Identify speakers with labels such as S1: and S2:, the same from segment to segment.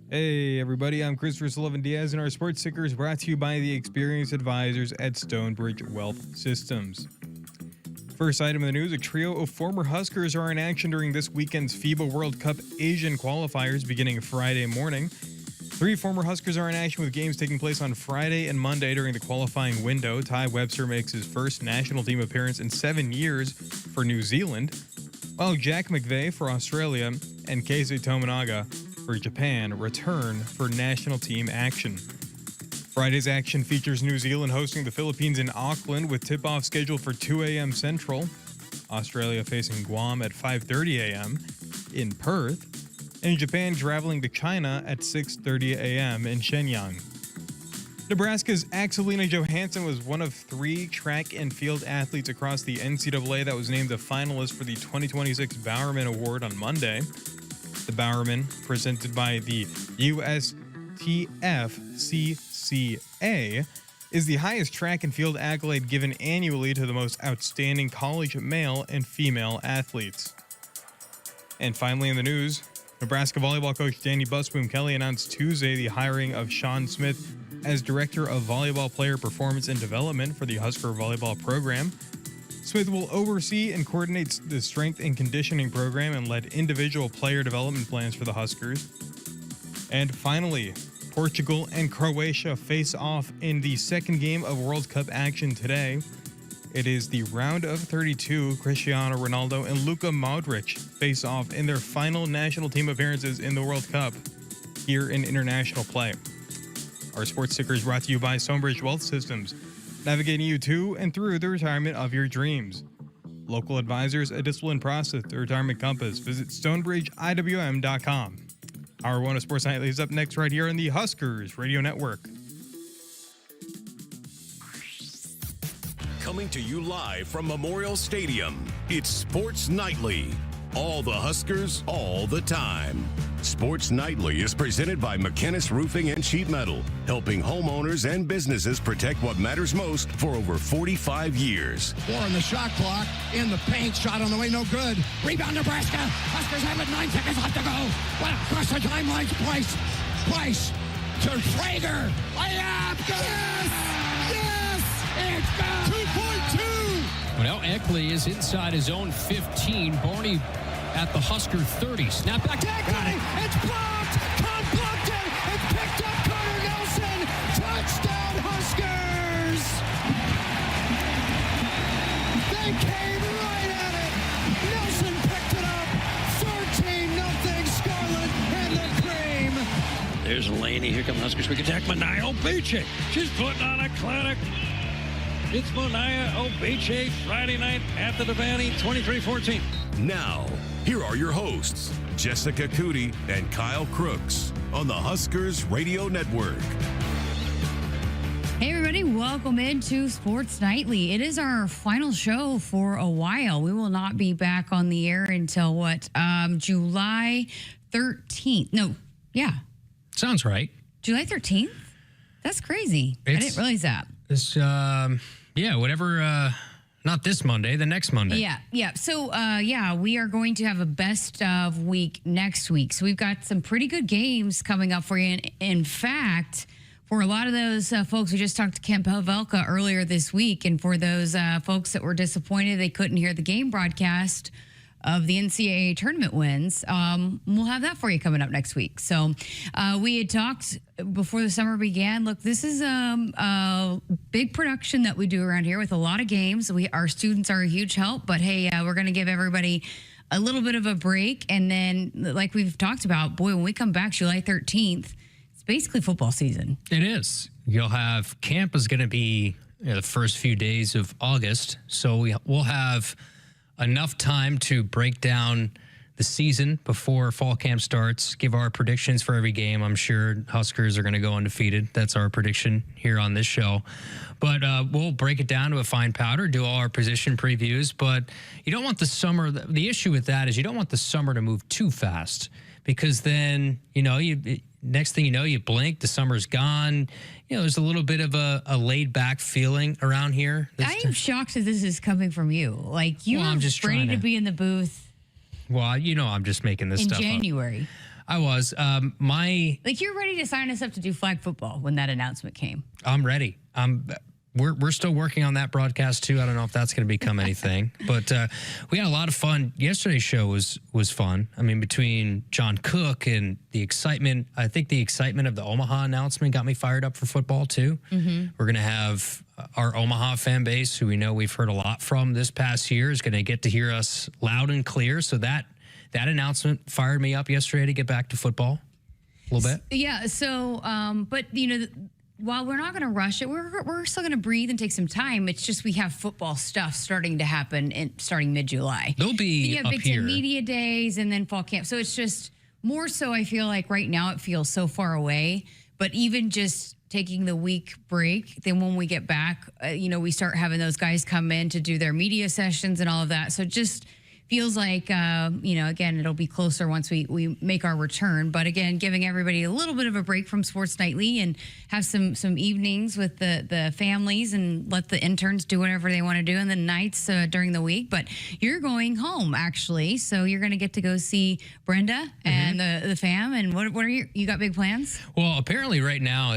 S1: Hey everybody, I'm Christopher Sullivan Diaz, and our sports ticker is brought to you by the experienced advisors at Stonebridge Wealth Systems. First item in the news, a trio of former Huskers are in action during this weekend's FIBA World Cup Asian qualifiers beginning Friday morning. 3 former Huskers are in action with games taking place on Friday and Monday during the qualifying window. Ty Webster makes his first national team appearance in 7 years for New Zealand, while Jack McVeigh for Australia and Keisei Tominaga for Japan return for national team action. Friday's action features New Zealand hosting the Philippines in Auckland with tip-off scheduled for 2 a.m. Central, Australia facing Guam at 5:30 a.m. in Perth, and Japan traveling to China at 6:30 a.m. in Shenyang. Nebraska's Axelina Johansson was one of 3 track and field athletes across the NCAA that was named a finalist for the 2026 Bowerman Award on Monday. The Bowerman, presented by the USTFCCA, is the highest track and field accolade given annually to the most outstanding college male and female athletes. And finally in the news, Nebraska volleyball coach Danny Busboom Kelly announced Tuesday the hiring of Sean Smith as Director of Volleyball Player Performance and Development for the Husker volleyball program. Smith will oversee and coordinate the strength and conditioning program and lead individual player development plans for the Huskers. And finally, Portugal and Croatia face off in the second game of World Cup action today. It is the round of 32. Cristiano Ronaldo and Luka Modric face off in their final national team appearances in the World Cup here in international play. Our sports ticker is brought to you by Stonebridge Wealth Systems, navigating you to and through the retirement of your dreams. Local advisors, a disciplined process, the retirement compass. Visit StonebridgeIWM.com. Our One of Sports Nightly is up next right here on the Huskers Radio Network.
S2: Coming to you live from Memorial Stadium, it's Sports Nightly. All the Huskers, all the time. Sports Nightly is presented by McKinnis Roofing and Sheet Metal, helping homeowners and businesses protect what matters most for over 45 years.
S3: 4 on the shot clock, in the paint, shot on the way, no good. Rebound Nebraska, Huskers have it, 9 seconds left to go. What across the timeline, Price to Traeger. Layup, yes! Yes! It's good! 2.2!
S4: Well, Eckley is inside his own 15. Barney at the Husker 30. Snap back to Eckley. It's blocked. Cobb blocked it. It's picked up. Carter Nelson. Touchdown Huskers. They came right at it. Nelson picked it up. 13-0 Scarlet and the cream.
S5: There's Laney. Here come Huskers. Quick attack. Manaya Obeche. She's putting on a clinic. It's Manaya Obeche Friday night at the Devaney, 23-14.
S2: Now, here are your hosts, Jessica Coody and Kyle Crooks on the Huskers Radio Network.
S6: Hey everybody, welcome into Sports Nightly. It is our final show for a while. We will not be back on the air until July 13th. No, yeah.
S4: Sounds right.
S6: July 13th? That's crazy. I didn't realize that.
S4: It's, whatever, not this Monday, the next Monday.
S6: Yeah. So, we are going to have a best of week next week. So we've got some pretty good games coming up for you. And in fact, for a lot of those folks, we just talked to Kent Pavelka earlier this week. And for those folks that were disappointed they couldn't hear the game broadcast of the NCAA tournament wins, we'll have that for you coming up next week. So we had talked before the summer began. Look, this is a big production that we do around here with a lot of games. Our students are a huge help, but hey, we're going to give everybody a little bit of a break. And then, like we've talked about, boy, when we come back July 13th, it's basically football season.
S4: It is. You'll have camp is going to be the first few days of August. So we'll have enough time to break down the season before fall camp starts, give our predictions for every game. I'm sure Huskers are going to go undefeated. That's our prediction here on this show. But we'll break it down to a fine powder, do all our position previews. But you don't want the summer. The issue with that is you don't want the summer to move too fast, because then, next thing you know, you blink, the summer's gone. There's a little bit of a laid-back feeling around here.
S6: I am shocked that this is coming from you. Like, you are ready to be in the booth.
S4: Well, I'm just making this stuff
S6: in January.
S4: I was.
S6: Like, you're ready to sign us up to do flag football when that announcement came.
S4: I'm ready. We're still working on that broadcast too. I don't know if that's going to become anything, but we had a lot of fun. Yesterday's show was fun. I mean, between John Cook and the excitement, I think the excitement of the Omaha announcement got me fired up for football too. Mm-hmm. We're going to have our Omaha fan base, who we know we've heard a lot from this past year, is going to get to hear us loud and clear. So that announcement fired me up yesterday to get back to football a little bit.
S6: Yeah. So, but while we're not going to rush it, we're still going to breathe and take some time. It's just we have football stuff starting to happen starting mid-July.
S4: They'll be up
S6: Big
S4: here.
S6: Ten media days and then fall camp. So it's just more so, I feel like right now it feels so far away. But even just taking the week break, then when we get back, we start having those guys come in to do their media sessions and all of that. So it just feels like, again, it'll be closer once we make our return. But again, giving everybody a little bit of a break from Sports Nightly and have some evenings with the families and let the interns do whatever they want to do, and then nights during the week. But you're going home, actually. So you're going to get to go see Brenda and the fam. And what are you got big plans?
S4: Well, apparently right now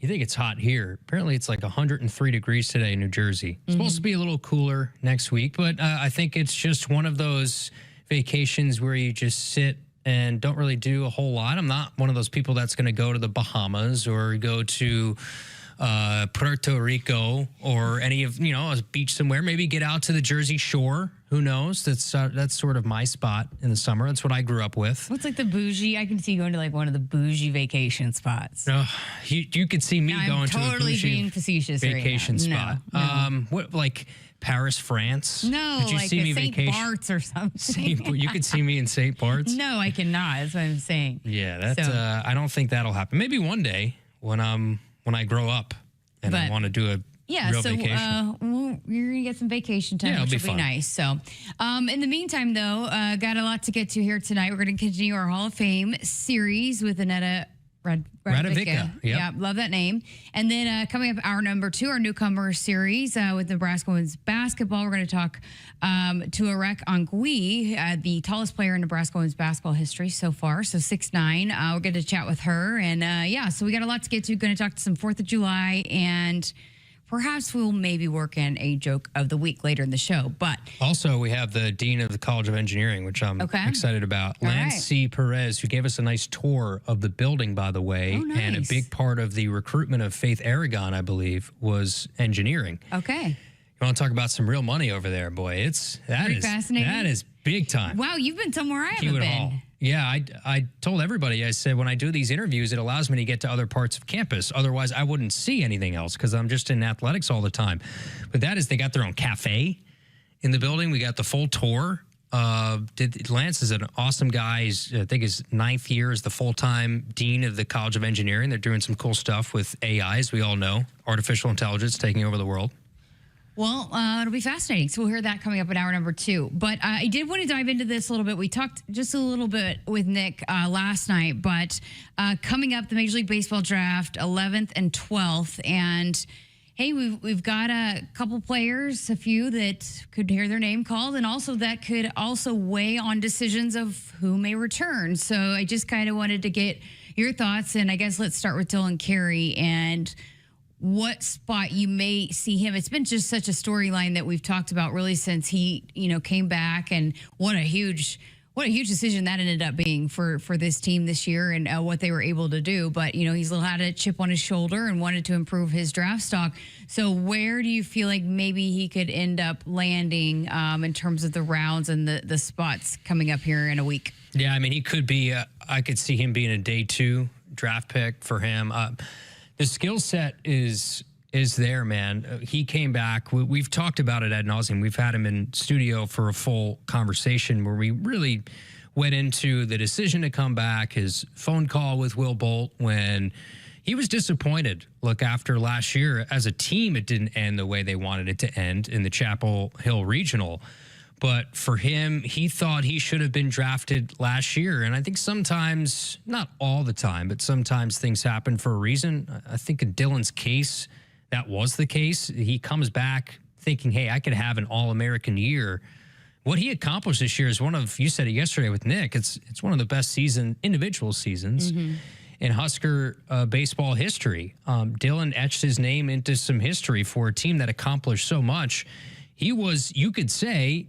S4: you think it's hot here. Apparently it's like 103 degrees today in New Jersey. It's supposed to be a little cooler next week, but I think it's just one of those vacations where you just sit and don't really do a whole lot. I'm not one of those people that's going to go to the Bahamas or go to Puerto Rico or any of, a beach somewhere. Maybe get out to the Jersey Shore. Who knows? That's sort of my spot in the summer. That's what I grew up with.
S6: What's like the bougie? I can see you going to like one of the bougie vacation spots.
S4: You could see me going to the bougie
S6: being facetious
S4: vacation
S6: right
S4: spot.
S6: No.
S4: What, like Paris, France?
S6: No,
S4: could you
S6: like
S4: see me
S6: St.
S4: vacation?
S6: Bart's or something.
S4: You could see me in St. Bart's?
S6: No, I cannot. That's what I'm saying.
S4: Yeah, I don't think that'll happen. Maybe one day when I grow up and I want to do a real vacation.
S6: You're going to get some vacation time, which will be nice. So, in the meantime, though, got a lot to get to here tonight. We're going to continue our Hall of Fame series with Ineta
S4: Radevica. Yep.
S6: Yeah, love that name. And then coming up, hour number 2, our newcomer series with Nebraska women's basketball. We're going to talk to Arek Angui, the tallest player in Nebraska women's basketball history so far. So 6'9". We're going to chat with her. And so we got a lot to get to. Going to talk to some 4th of July, and perhaps we'll maybe work in a joke of the week later in the show. But
S4: also, we have the Dean of the College of Engineering, which I'm excited about. Lance C. Perez, who gave us a nice tour of the building, by the way.
S6: Oh, nice.
S4: And a big part of the recruitment of Faith Aragon, I believe, was engineering.
S6: Okay.
S4: You want to talk about some real money over there, boy. That is fascinating. That is big time.
S6: Wow, you've been somewhere I haven't been.
S4: Hall. Yeah, I told everybody, I said, when I do these interviews, it allows me to get to other parts of campus. Otherwise, I wouldn't see anything else because I'm just in athletics all the time. But they got their own cafe in the building. We got the full tour. Lance is an awesome guy. He's, I think, his 9th year as the full-time dean of the College of Engineering. They're doing some cool stuff with AI, as we all know, artificial intelligence taking over the world.
S6: Well, it'll be fascinating. So we'll hear that coming up in hour number 2. But I did want to dive into this a little bit. We talked just a little bit with Nick last night, but coming up, the Major League Baseball draft, 11th and 12th. And hey, we've got a couple players, a few that could hear their name called, and also that could also weigh on decisions of who may return. So I just kind of wanted to get your thoughts. And I guess let's start with Dylan Carey and what spot you may see him. It's been just such a storyline that we've talked about really since he, came back, and what a huge decision that ended up being for this team this year and what they were able to do. But, he's had a chip on his shoulder and wanted to improve his draft stock. So where do you feel like maybe he could end up landing in terms of the rounds and the spots coming up here in a week? Yeah, I mean, he could be, I could see him being a day 2 draft pick for him. The skill set is there, man. He came back. We've talked about it ad nauseum. We've had him in studio for a full conversation where we really went into the decision to come back, his phone call with Will Bolt when he was disappointed. Look, after last year, as a team, it didn't end the way they wanted it to end in the Chapel Hill Regional. But for him, he thought he should have been drafted last year. And I think sometimes, not all the time, but sometimes things happen for a reason. I think in Dylan's case, that was the case. He comes back thinking, hey, I could have an All-American year.
S4: what he accomplished this year is you said it yesterday with Nick, it's one of the best individual seasons in Husker baseball history. Dylan etched his name into some history for a team that accomplished so much. He was, you could say,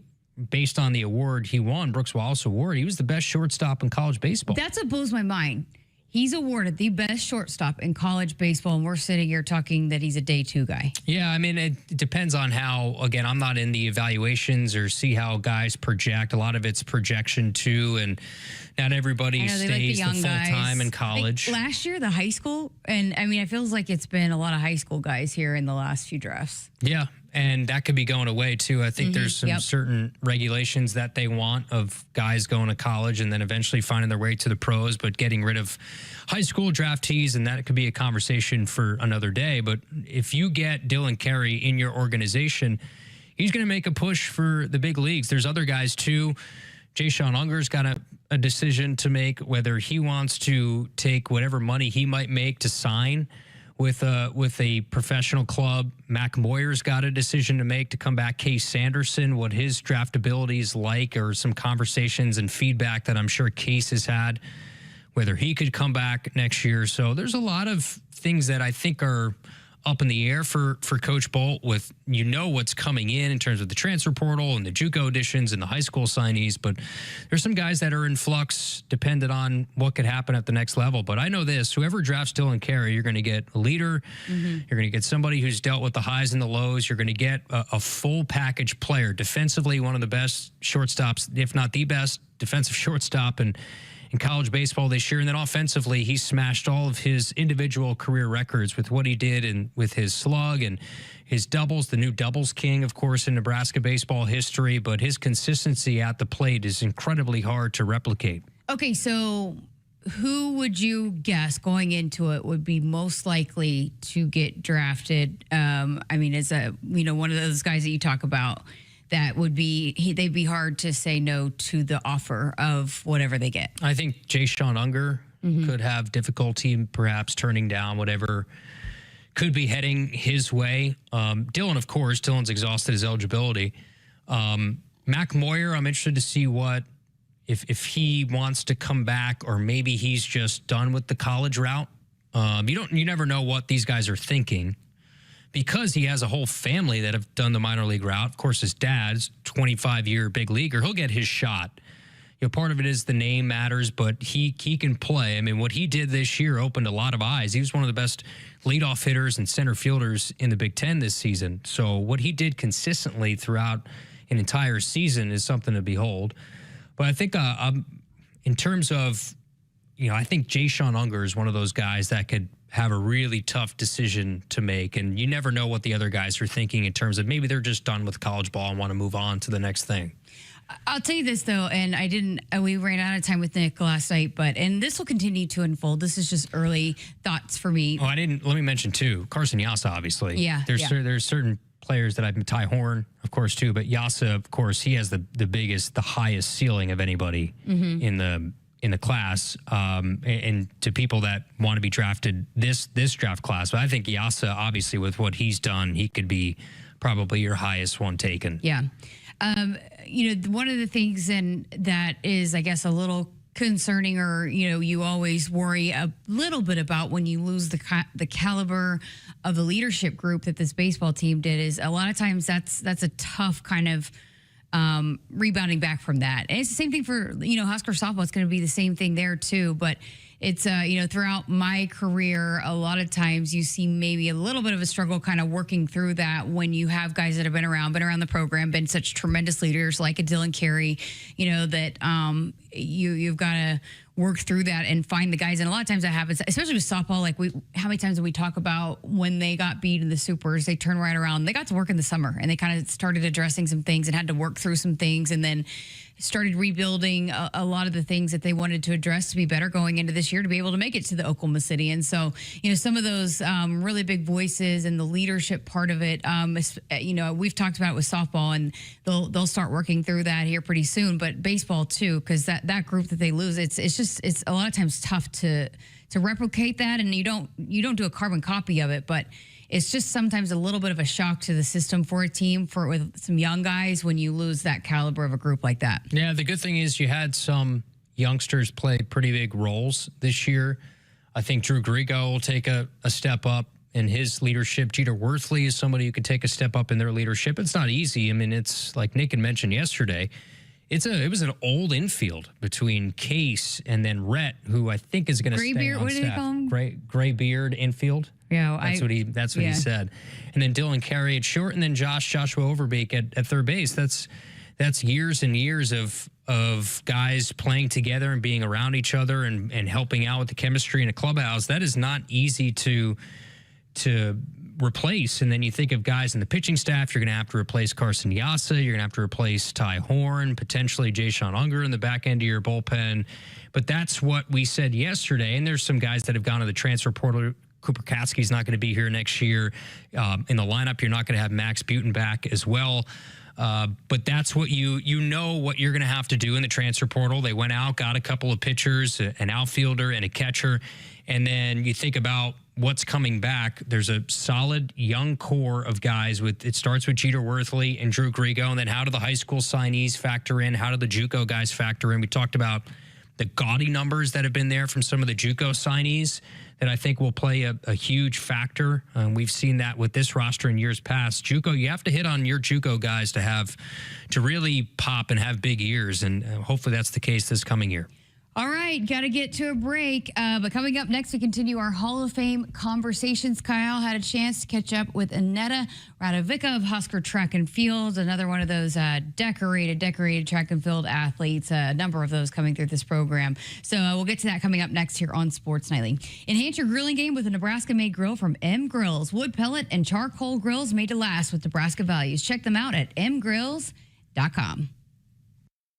S4: based on the award he won, Brooks Wallace Award, he was the best shortstop in college baseball.
S6: That's what blows my mind. He's awarded the best shortstop in college baseball, and we're sitting here talking that he's a day 2 guy.
S4: Yeah, I mean, it depends on how, again, I'm not in the evaluations or see how guys project. A lot of it's projection too, and not everybody stays the full time in college.
S6: Like last year, the high school, and I mean, it feels like it's been a lot of high school guys here in the last few drafts.
S4: Yeah, and that could be going away too. I think there's some certain regulations that they want of guys going to college and then eventually finding their way to the pros, but getting rid of high school draftees, and that could be a conversation for another day. But if you get Dylan Carey in your organization, he's going to make a push for the big leagues. There's other guys too. Jay-Sean Unger's got a decision to make whether he wants to take whatever money he might make to sign with a professional club. Mac Moyer's got a decision to make to come back. Case Sanderson, what his draftability is like, or some conversations and feedback that I'm sure Case has had, whether he could come back next year. So there's a lot of things that I think are up in the air for Coach Bolt, with what's coming in terms of the transfer portal and the JUCO additions and the high school signees. But there's some guys that are in flux dependent on what could happen at the next level. But I know this, whoever drafts Dylan Carey, you're going to get a leader. You're going to get somebody who's dealt with the highs and the lows. You're going to get a full package player. Defensively, one of the best shortstops, if not the best defensive shortstop in college baseball this year. And then offensively, he smashed all of his individual career records with what he did and with his slug and his doubles, the new doubles king, of course, in Nebraska baseball history. But his consistency at the plate is incredibly hard to replicate.
S6: Okay, so who would you guess going into it would be most likely to get drafted? I mean, as one of those guys that you talk about, that would be, they'd be hard to say no to the offer of whatever they get.
S4: I think Jay-Sean Unger could have difficulty perhaps turning down whatever could be heading his way. Dylan, of course, Dylan's exhausted his eligibility. Mac Moyer, I'm interested to see if he wants to come back, or maybe he's just done with the college route. You never know what these guys are thinking, because he has a whole family that have done the minor league route. Of course, his dad's 25-year big leaguer. He'll get his shot. Part of it is the name matters, but he can play. I mean, what he did this year opened a lot of eyes. He was one of the best leadoff hitters and center fielders in the Big Ten this season. So what he did consistently throughout an entire season is something to behold. But I think in terms of, I think Jay-Sean Unger is one of those guys that could have a really tough decision to make. And you never know what the other guys are thinking in terms of maybe they're just done with college ball and want to move on to the next thing.
S6: I'll tell you this, though, and we ran out of time with Nick last night, and this will continue to unfold. This is just early thoughts for me.
S4: Oh, let me mention, too, Carson Yasa, obviously.
S6: Yeah.
S4: There's certain players that I've been, Ty Horn, of course, too, but Yasa, of course, he has the highest ceiling of anybody in the class, and to people that want to be drafted this draft class. But I think Yasa, obviously, with what he's done, he could be probably your highest one taken.
S6: Yeah. One of the things that is, I guess, a little concerning, or, you always worry a little bit about when you lose the caliber of the leadership group that this baseball team did, is a lot of times that's a tough kind of rebounding back from that. And it's the same thing for, Husker softball. It's going to be the same thing there too. But it's, throughout my career, a lot of times you see maybe a little bit of a struggle kind of working through that when you have guys that have been around the program, been such tremendous leaders like a Dylan Carey, that you've got to work through that and find the guys. And a lot of times that happens, especially with softball. Like how many times did we talk about when they got beat in the supers, they turned right around, they got to work in the summer and they kind of started addressing some things and had to work through some things, and then started rebuilding a lot of the things that they wanted to address to be better going into this year to be able to make it to the Oklahoma City. And so, some of those really big voices and the leadership part of it, we've talked about it with softball, and they'll start working through that here pretty soon. But baseball too, because that group that they lose, it's a lot of times tough to replicate that, and you don't do a carbon copy of it, but it's just sometimes a little bit of a shock to the system for a team with some young guys when you lose that caliber of a group like that.
S4: Yeah, the good thing is you had some youngsters play pretty big roles this year. I think Drew Grigo will take a step up in his leadership. Jeter Worthley is somebody who could take a step up in their leadership. It's not easy. I mean, it's like Nick had mentioned yesterday. It was an old infield between Case and then Rhett, who I think is going to stay on
S6: what did he
S4: staff.
S6: call him?
S4: Graybeard infield.
S6: Yeah,
S4: that's what he said. And then Dylan Carey at short, and then Joshua Overbeek at third base. That's years and years of guys playing together and being around each other and helping out with the chemistry in a clubhouse. That is not easy to replace. And then you think of guys in the pitching staff. You're going to have to replace Carson Yassa. You're going to have to replace Ty Horn, potentially Jason Unger in the back end of your bullpen. But that's what we said yesterday. And there's some guys that have gone to the transfer portal. Cooper Katsky's not going to be here next year. In the lineup, you're not going to have Max Butin back as well. But that's what you know what you're going to have to do in the transfer portal. They went out, got a couple of pitchers, an outfielder and a catcher. And then you think about what's coming back. There's a solid young core of guys. It starts with Jeter Worthley and Drew Grigo. And then how do the high school signees factor in? How do the JUCO guys factor in? We talked about the gaudy numbers that have been there from some of the JUCO signees that I think will play a huge factor. We've seen that with this roster in years past. JUCO, you have to hit on your JUCO guys to really pop and have big years, and hopefully that's the case this coming year.
S6: All right, got to get to a break. But coming up next, we continue our Hall of Fame conversations. Kyle had a chance to catch up with Ineta Radevica of Husker Track and Field, another one of those decorated track and field athletes, a number of those coming through this program. So we'll get to that coming up next here on Sports Nightly. Enhance your grilling game with a Nebraska-made grill from M Grills. Wood pellet and charcoal grills made to last with Nebraska values. Check them out at mgrills.com.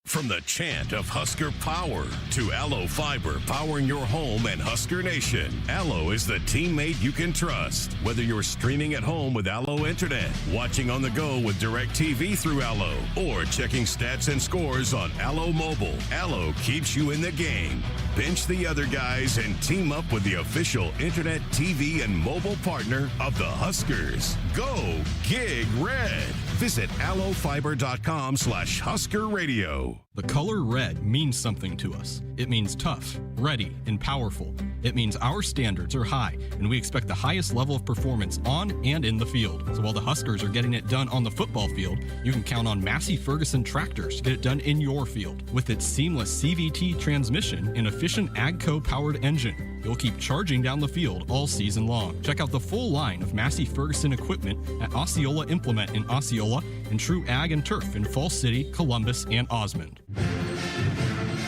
S2: From the chant of Husker power to Allo Fiber powering your home and Husker Nation, Allo is the teammate you can trust. Whether you're streaming at home with Allo Internet, watching on the go with DirecTV through Allo, or checking stats and scores on Allo Mobile, Allo keeps you in the game. Bench the other guys and team up with the official Internet, TV, and mobile partner of the Huskers. Go Gig Red. Visit allofiber.com/Husker Radio.
S7: The color red means something to us. It means tough, ready, and powerful. It means our standards are high, and we expect the highest level of performance on and in the field. So while the Huskers are getting it done on the football field, you can count on Massey Ferguson tractors to get it done in your field. With its seamless CVT transmission and efficient AGCO-powered engine, you'll keep charging down the field all season long. Check out the full line of Massey Ferguson equipment at Osceola Implement in Osceola and True Ag and Turf in Falls City, Columbus, and Osmond.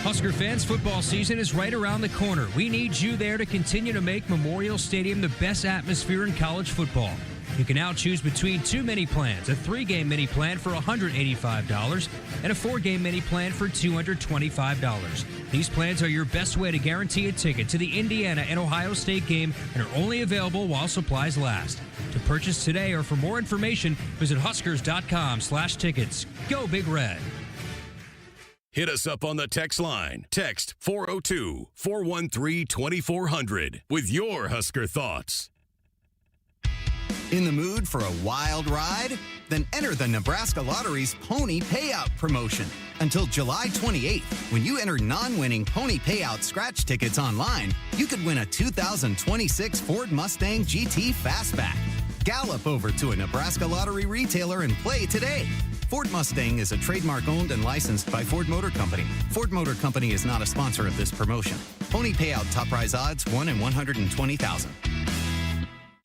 S8: Husker fans, football season is right around the corner. We need you there to continue to make Memorial Stadium the best atmosphere in college football. You can now choose between two mini plans, a 3-game mini plan for $185 and a 4-game mini plan for $225. These plans are your best way to guarantee a ticket to the Indiana and Ohio State game and are only available while supplies last. To purchase today or for more information, visit huskers.com/tickets. Go Big Red.
S2: Hit us up on the text line. Text 402-413-2400 with your Husker thoughts.
S9: In the mood for a wild ride? Then enter the Nebraska Lottery's Pony Payout promotion. Until July 28th, when you enter non-winning Pony Payout scratch tickets online, you could win a 2026 Ford Mustang GT Fastback. Gallop over to a Nebraska Lottery retailer and play today. Ford Mustang is a trademark owned and licensed by Ford Motor Company. Ford Motor Company is not a sponsor of this promotion. Pony Payout top prize odds 1 in 120,000.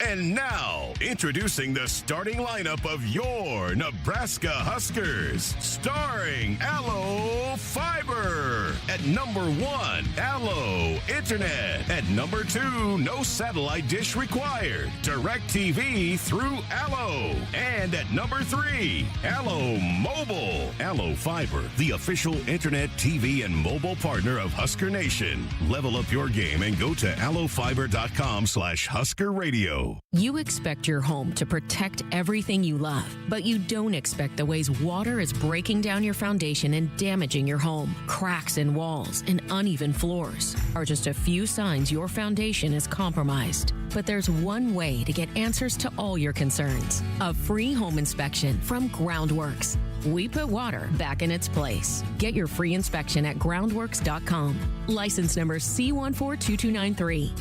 S2: And now, introducing the starting lineup of your Nebraska Huskers. Starring Allo Fiber. At number 1, Allo Internet. At number 2, no satellite dish required. DirecTV through Allo. And at number 3, Allo Mobile. Allo Fiber, the official Internet, TV, and mobile partner of Husker Nation. Level up your game and go to allofiber.com/Husker Radio.
S10: You expect your home to protect everything you love, but you don't expect the ways water is breaking down your foundation and damaging your home. Cracks in walls and uneven floors are just a few signs your foundation is compromised. But there's one way to get answers to all your concerns. A free home inspection from Groundworks. We put water back in its place. Get your free inspection at groundworks.com. License number C142293.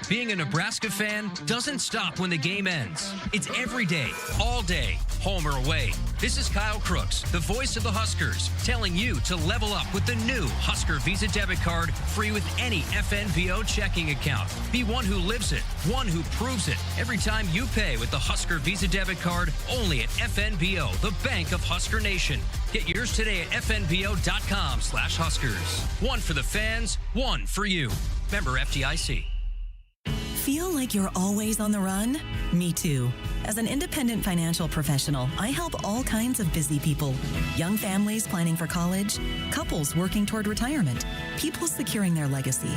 S8: Being a Nebraska fan doesn't stop when the game ends. It's every day, all day, home or away. This is Kyle Crooks, the voice of the Huskers, telling you to level up with the new Husker Visa debit card, free with any FNBO checking account. Be one who lives it, one who proves it. Every time you pay with the Husker Visa debit card, only at FNBO, the bank of Husker Nation. Get yours today at FNBO.com/Huskers. One for the fans, one for you. Member FDIC.
S11: Feel like you're always on the run? Me too. As an independent financial professional, I help all kinds of busy people. Young families planning for college, couples working toward retirement, people securing their legacy.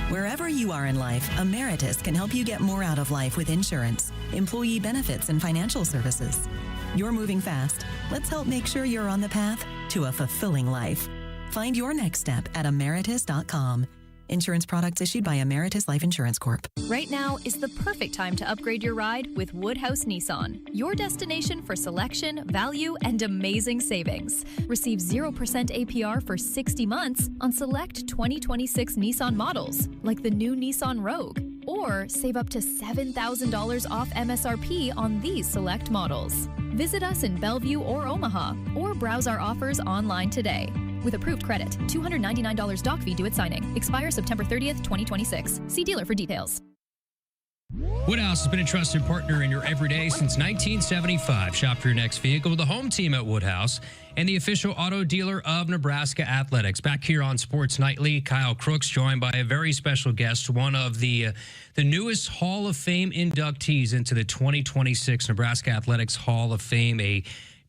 S11: Wherever you are in life, Emeritus can help you get more out of life with insurance, employee benefits, and financial services. You're moving fast. Let's help make sure you're on the path to a fulfilling life. Find your next step at emeritus.com. Insurance products issued by Emeritus Life Insurance Corp.
S12: Right now is the perfect time to upgrade your ride with Woodhouse Nissan, your destination for selection, value, and amazing savings. Receive 0% APR for 60 months on select 2026 Nissan models, like the new Nissan Rogue, or save up to $7,000 off MSRP on these select models. Visit us in Bellevue or Omaha, or browse our offers online today. With approved credit, $299 doc fee due at signing. Expires September 30th, 2026. See dealer for details.
S8: Woodhouse has been a trusted partner in your everyday since 1975. Shop for your next vehicle with the home team at Woodhouse and the official auto dealer of Nebraska Athletics. Back here on Sports Nightly, Kyle Crooks joined by a very special guest, one of the newest Hall of Fame inductees into the 2026 Nebraska Athletics Hall of Fame, a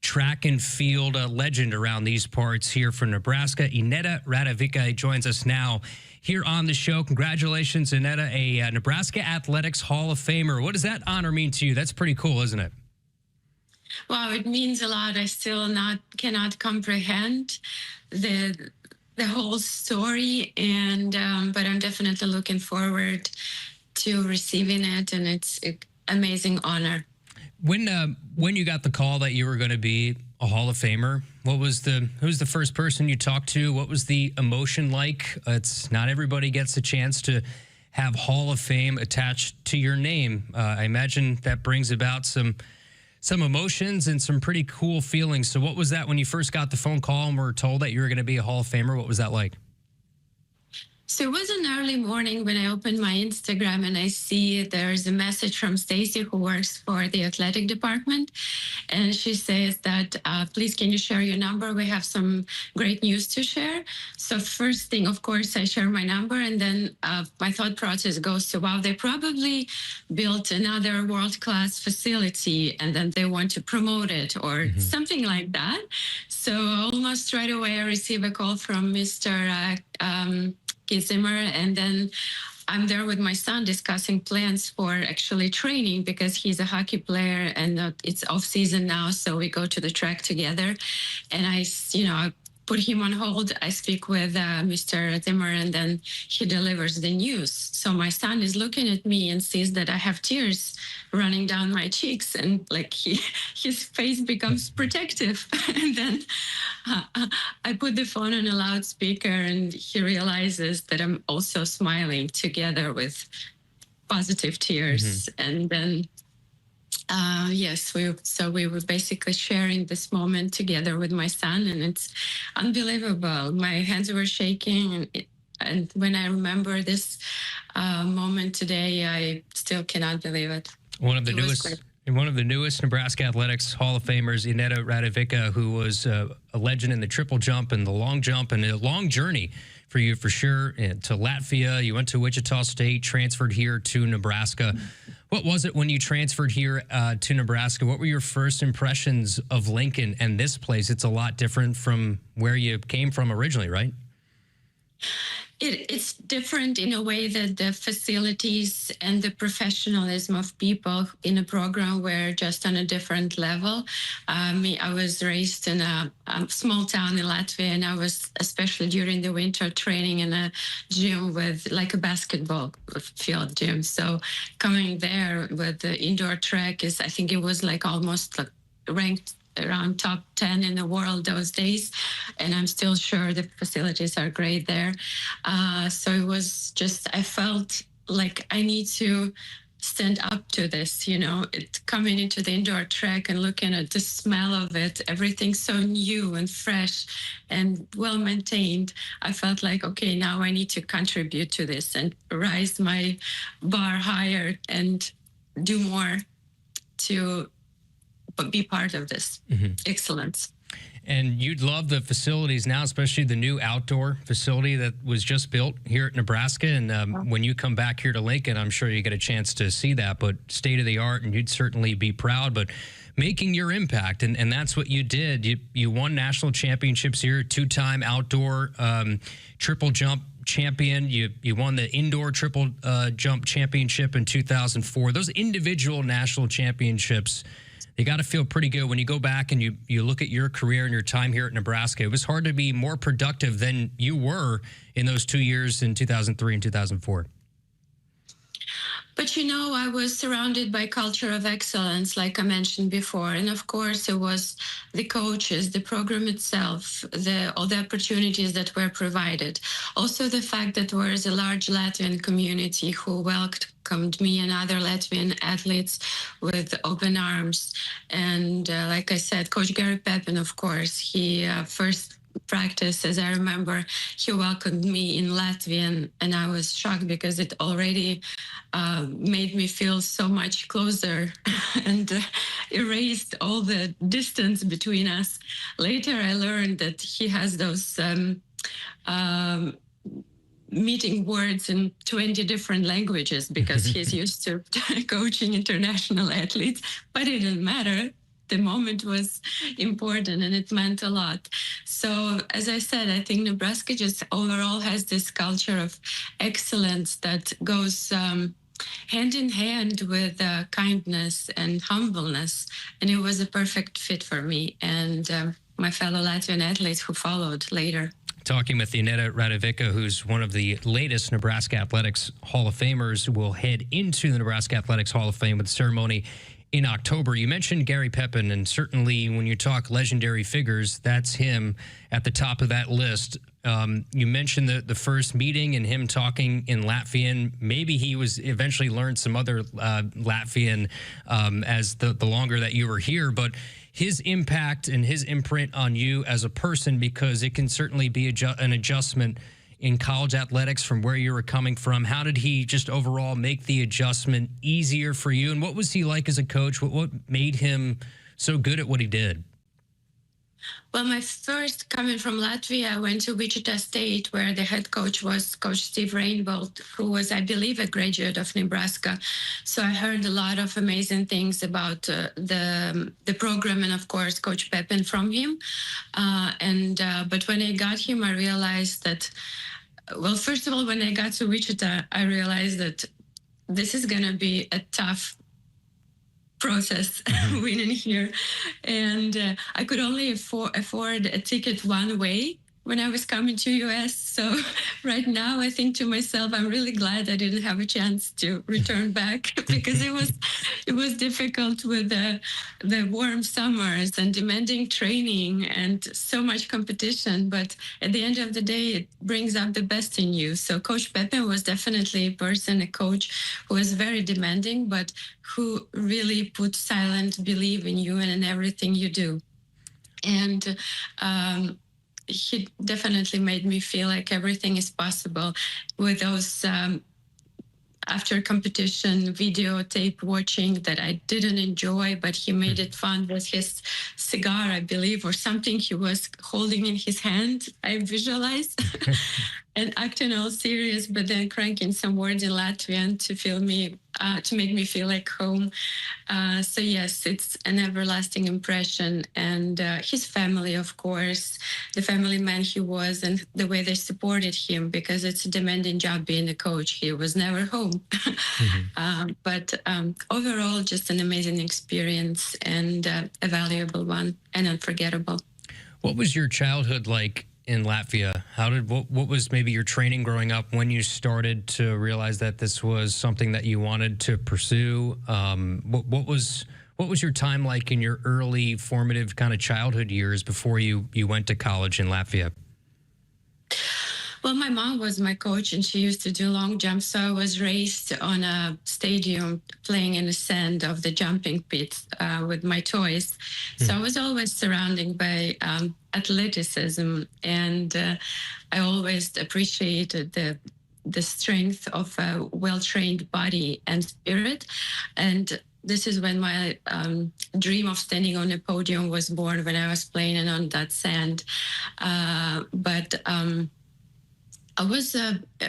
S8: track and field legend around these parts here for Nebraska. Ineta Radevica joins us now here on the show. Congratulations, Ineta, a Nebraska Athletics Hall of Famer. What does that honor mean to you? That's pretty cool, isn't it?
S13: Wow, it means a lot. I still cannot comprehend the whole story, and but I'm definitely looking forward to receiving it, and it's an amazing honor.
S8: When you got the call that you were going to be a Hall of Famer, who was the first person you talked to? What was the emotion like? It's not everybody gets a chance to have Hall of Fame attached to your name. I imagine that brings about some emotions and some pretty cool feelings. So what was that when you first got the phone call and were told that you were going to be a Hall of Famer? What was that like?
S13: So it was an early morning when I opened my Instagram and I see there's a message from Stacy, who works for the athletic department. And she says that, please, can you share your number? We have some great news to share. So first thing, of course, I share my number. And then my thought process goes to, wow, they probably built another world-class facility and then they want to promote it or something like that. So almost right away, I receive a call from Mr. Zimmer, and then I'm there with my son discussing plans for actually training because he's a hockey player and it's off season now. So we go to the track together, and I put him on hold. I speak with Mr. Zimmer, and then he delivers the news. So my son is looking at me and sees that I have tears running down my cheeks, and like his face becomes protective. And then I put the phone on a loudspeaker, and he realizes that I'm also smiling together with positive tears. And then yes, we were basically sharing this moment together with my son, and it's unbelievable. My hands were shaking, and when I remember this moment today, I still cannot believe it. One of the newest
S8: Nebraska Athletics Hall of Famers, Ineta Radevica, who was a legend in the triple jump and the long jump, and a long journey for you for sure. And to Latvia, you went to Wichita State, transferred here to Nebraska. What was it when you transferred here to Nebraska? What were your first impressions of Lincoln and this place? It's a lot different from where you came from originally, right?
S13: It's different in a way that the facilities and the professionalism of people in a program were just on a different level. I was raised in a small town in Latvia, and I was, especially during the winter, training in a gym with like a basketball field gym. So coming there with the indoor track I think it was like almost like ranked around top 10 in the world those days. And I'm still sure the facilities are great there. So it was just, I felt like I need to stand up to this, coming into the indoor track and looking at the smell of it, everything so new and fresh and well maintained. I felt like, okay, now I need to contribute to this and raise my bar higher and do more to be part of this excellence.
S8: And you'd love the facilities now, especially the new outdoor facility that was just built here at Nebraska. And when you come back here to Lincoln, I'm sure you get a chance to see that, but state of the art, and you'd certainly be proud. But making your impact, and that's what you did. You won national championships here, two-time outdoor triple jump champion. You won the indoor triple jump championship in 2004. Those individual national championships, you got to feel pretty good when you go back and you look at your career and your time here at Nebraska. It was hard to be more productive than you were in those 2 years in 2003 and 2004.
S13: But I was surrounded by culture of excellence, like I mentioned before. And of course, it was the coaches, the program itself, all the opportunities that were provided. Also, the fact that there was a large Latvian community who welcomed me and other Latvian athletes with open arms. And like I said, Coach Gary Pepin, of course, he first practice, as I remember, he welcomed me in Latvian, and I was shocked because it already made me feel so much closer and erased all the distance between us. Later, I learned that he has those meeting words in 20 different languages because he's used to coaching international athletes, but it didn't matter. The moment was important and it meant a lot. So, as I said, I think Nebraska just overall has this culture of excellence that goes hand in hand with kindness and humbleness. And it was a perfect fit for me and my fellow Latvian athletes who followed later.
S8: Talking with Ineta Radevica, who's one of the latest Nebraska Athletics Hall of Famers, will head into the Nebraska Athletics Hall of Fame with the ceremony in October. You mentioned Gary Pepin, and certainly when you talk legendary figures, that's him at the top of that list. You mentioned the first meeting and him talking in Latvian. Maybe he was eventually learned some other Latvian as the longer that you were here, but his impact and his imprint on you as a person, because it can certainly be an adjustment in college athletics from where you were coming from. How did he just overall make the adjustment easier for you? And what was he like as a coach? What made him so good at what he did?
S13: Well, my first coming from Latvia, I went to Wichita State, where the head coach was Coach Steve Rainbolt, who was, I believe, a graduate of Nebraska. So I heard a lot of amazing things about the program and, of course, Coach Pepin from him. But when I got him, I realized that, well, first of all, when I got to Wichita, I realized that this is going to be a tough process winning here, and I could only afford a ticket one way when I was coming to US. So right now I think to myself, I'm really glad I didn't have a chance to return back because it was difficult with the warm summers and demanding training and so much competition. But at the end of the day, it brings out the best in you. So Coach Pepin was definitely a coach who was very demanding, but who really put silent belief in you and in everything you do. And he definitely made me feel like everything is possible with those after competition videotape watching that I didn't enjoy, but he made it fun with his cigar, I believe, or something he was holding in his hand, I visualized. and acting all serious, but then cranking some words in Latvian to feel me, to make me feel like home. So yes, it's an everlasting impression. And his family, of course, the family man he was, and the way they supported him, because it's a demanding job being a coach. He was never home. But overall, just an amazing experience and a valuable one and unforgettable.
S4: What was your childhood like in Latvia? What was maybe your training growing up when you started to realize that this was something that you wanted to pursue? What was your time like in your early formative kind of childhood years before you went to college in Latvia?
S13: Well, my mom was my coach, and she used to do long jumps. So I was raised on a stadium playing in the sand of the jumping pits with my toys. So I was always surrounded by athleticism, and I always appreciated the strength of a well-trained body and spirit. And this is when my dream of standing on a podium was born, when I was playing on that sand. I was,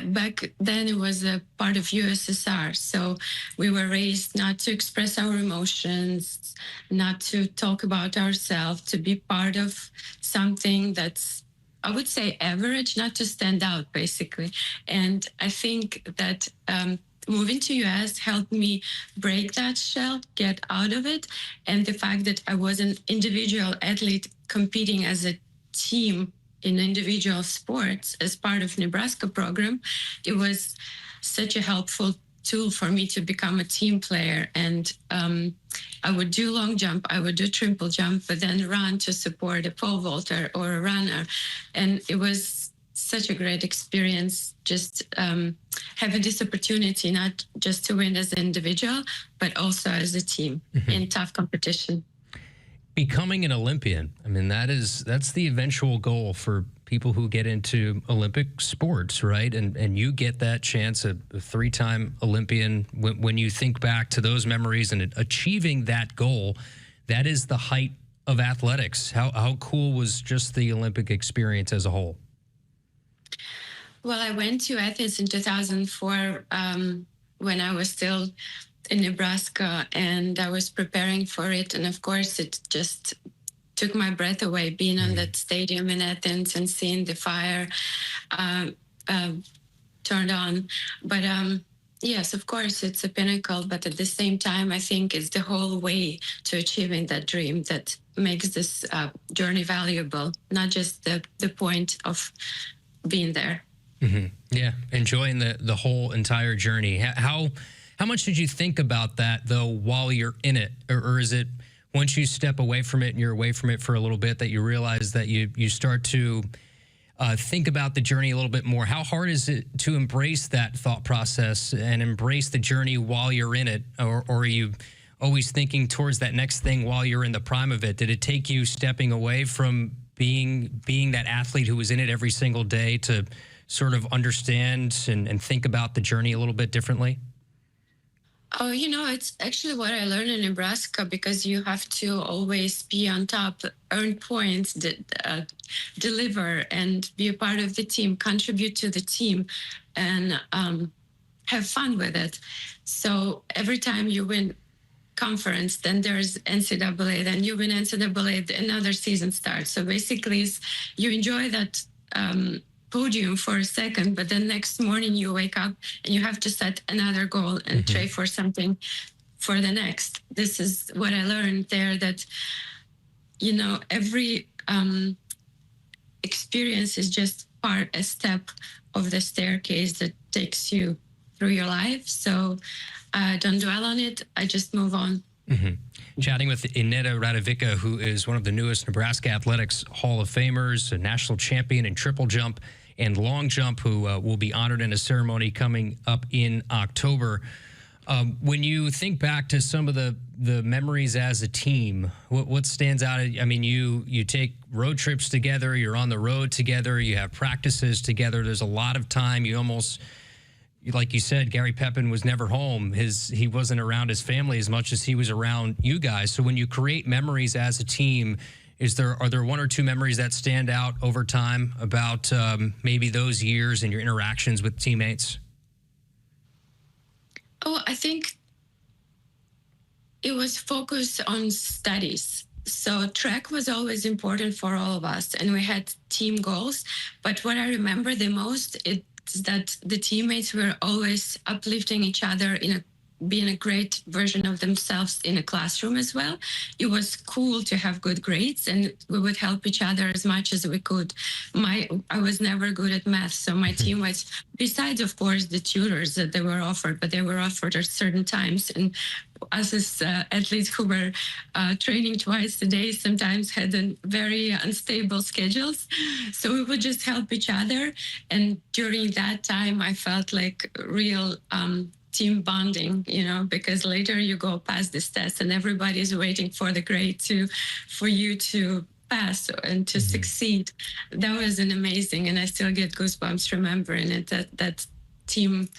S13: back then it was a part of USSR. So we were raised not to express our emotions, not to talk about ourselves, to be part of something that's, I would say, average, not to stand out, basically. And I think that moving to US helped me break that shell, get out of it. And the fact that I was an individual athlete competing as a team in individual sports as part of Nebraska program, it was such a helpful tool for me to become a team player. And I would do long jump, I would do triple jump, but then run to support a pole vaulter or a runner. And it was such a great experience, just having this opportunity, not just to win as an individual, but also as a team in tough competition.
S4: Becoming an Olympian, I mean, that's the eventual goal for people who get into Olympic sports, right? And you get that chance, a three-time Olympian. When you think back to those memories and achieving that goal, that is the height of athletics. How cool was just the Olympic experience as a whole?
S13: Well, I went to Athens in 2004 when I was still in Nebraska, and I was preparing for it. And of course, it just took my breath away being on that stadium in Athens and seeing the fire turned on. But yes, of course, it's a pinnacle. But at the same time, I think it's the whole way to achieving that dream that makes this journey valuable, not just the point of being there.
S4: Yeah, enjoying the whole entire journey. How much did you think about that, though, while you're in it? Or is it once you step away from it and you're away from it for a little bit that you realize that you start to think about the journey a little bit more? How hard is it to embrace that thought process and embrace the journey while you're in it? Or are you always thinking towards that next thing while you're in the prime of it? Did it take you stepping away from being that athlete who was in it every single day to sort of understand and think about the journey a little bit differently?
S13: Oh, it's actually what I learned in Nebraska, because you have to always be on top, earn points, deliver, and be a part of the team, contribute to the team, and have fun with it. So every time you win conference, then there's NCAA, then you win NCAA, another season starts. So basically, you enjoy that podium for a second, but then next morning you wake up and you have to set another goal and try for something for the next. This is what I learned there, that every experience is just a step of the staircase that takes you through your life. So don't dwell on it, I just move on.
S4: Chatting with Ineta Radevica, who is one of the newest Nebraska Athletics Hall of Famers, a national champion in triple jump and long jump, who will be honored in a ceremony coming up in October. When you think back to some of the memories as a team, what stands out? I mean, you take road trips together, you're on the road together, you have practices together. There's a lot of time. You almost, like you said, Gary Pepin was never home. He wasn't around his family as much as he was around you guys. So when you create memories as a team, Are there one or two memories that stand out over time about maybe those years and your interactions with teammates?
S13: Oh, I think it was focused on studies. So track was always important for all of us, and we had team goals. But what I remember the most is that the teammates were always uplifting each other being a great version of themselves in a classroom as well. It was cool to have good grades, and we would help each other as much as we could. I was never good at math, so my team was, besides of course the tutors that they were offered, but they were offered at certain times. And us as athletes who were training twice a day sometimes had very unstable schedules. So we would just help each other. And during that time, I felt like real team bonding, because later you go past this test and everybody's waiting for the grade for you to pass and to succeed. That was an amazing, and I still get goosebumps remembering it, that team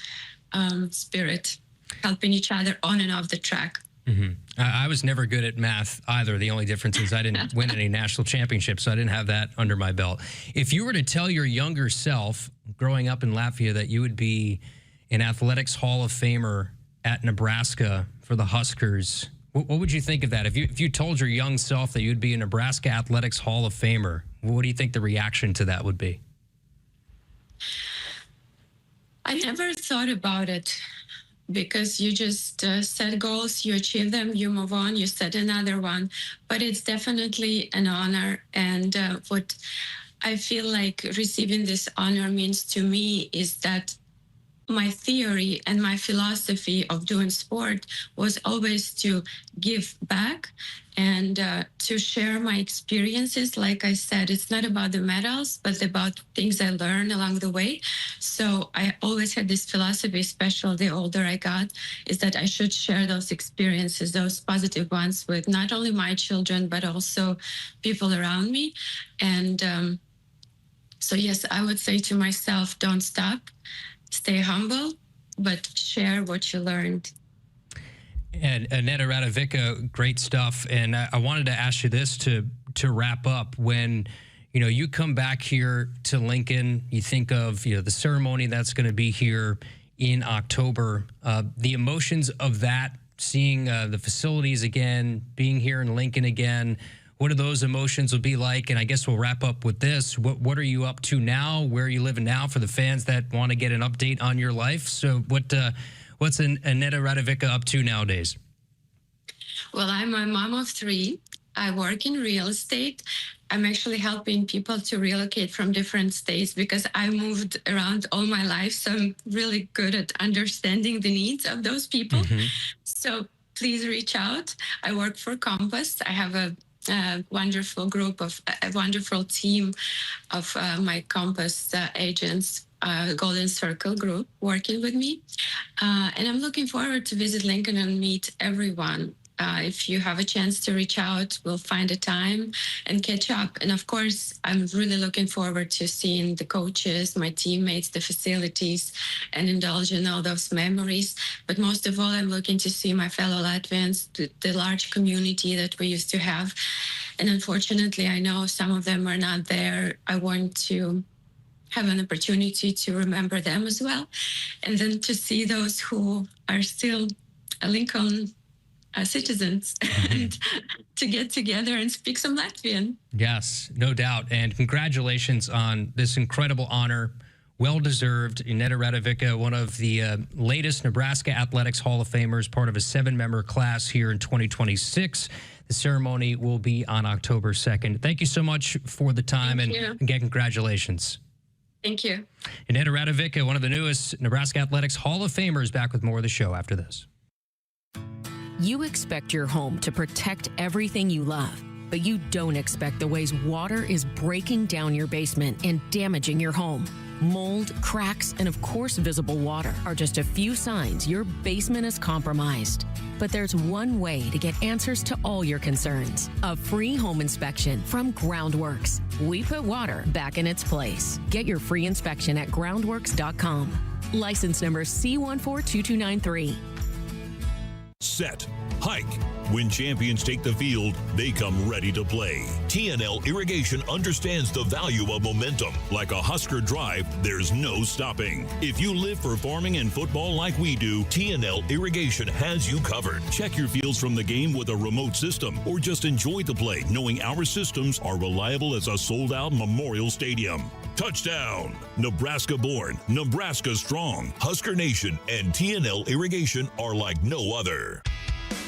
S13: spirit, helping each other on and off the track.
S4: Mm-hmm. I was never good at math either. The only difference is I didn't win any national championships, so I didn't have that under my belt. If you were to tell your younger self growing up in Latvia that you would be an athletics Hall of Famer at Nebraska for the Huskers, what would you think of that? If you told your young self that you'd be a Nebraska Athletics Hall of Famer, what do you think the reaction to that would be?
S13: I never thought about it, because you just set goals, you achieve them, you move on, you set another one. But it's definitely an honor. And what I feel like receiving this honor means to me is that my theory and my philosophy of doing sport was always to give back and to share my experiences. Like I said, it's not about the medals, but about things I learned along the way. So I always had this philosophy, especially the older I got, is that I should share those experiences, those positive ones, with not only my children, but also people around me. And so yes, I would say to myself, don't stop. Stay humble, but share what you learned.
S4: And Ineta, Radevica, great stuff. And I wanted to ask you this to wrap up. When you come back here to Lincoln, you think of the ceremony that's going to be here in October. The emotions of that, seeing the facilities again, being here in Lincoln again. What are those emotions will be like? And I guess we'll wrap up with this. What are you up to now? Where are you living now for the fans that want to get an update on your life? So what's Ineta Radevica up to nowadays?
S13: Well, I'm a mom of 3. I work in real estate. I'm actually helping people to relocate from different states because I moved around all my life. So I'm really good at understanding the needs of those people. Mm-hmm. So please reach out. I work for Compass. I have a wonderful team of my Compass agents, Golden Circle group, working with me. And I'm looking forward to visit Lincoln and meet everyone. If you have a chance to reach out, we'll find a time and catch up. And of course, I'm really looking forward to seeing the coaches, my teammates, the facilities, and indulge in all those memories. But most of all, I'm looking to see my fellow Latvians, the large community that we used to have. And unfortunately, I know some of them are not there. I want to have an opportunity to remember them as well. And then to see those who are still Lincoln citizens and to get together and speak some Latvian.
S4: Yes, no doubt. And congratulations on this incredible honor. Well-deserved. Ineta Radevica, one of the latest Nebraska Athletics Hall of Famers, part of a 7-member class here in 2026. The ceremony will be on October 2nd. Thank you so much for the time. And again, congratulations.
S13: Thank you.
S4: Ineta Radevica, one of the newest Nebraska Athletics Hall of Famers, back with more of the show after this.
S10: You expect your home to protect everything you love, but you don't expect the ways water is breaking down your basement and damaging your home. Mold, cracks, and of course visible water are just a few signs your basement is compromised. But there's one way to get answers to all your concerns. A free home inspection from Groundworks. We put water back in its place. Get your free inspection at groundworks.com. License number C142293.
S14: set, hike. When champions take the field, they come ready to play. TNL Irrigation understands the value of momentum. Like a Husker drive, there's no stopping. If you live for farming and football like we do, TNL Irrigation has you covered. Check your fields from the game with a remote system, or just enjoy the play knowing our systems are reliable as a sold-out Memorial Stadium. Touchdown! Nebraska born, Nebraska strong. Husker Nation and TNL Irrigation are like no other.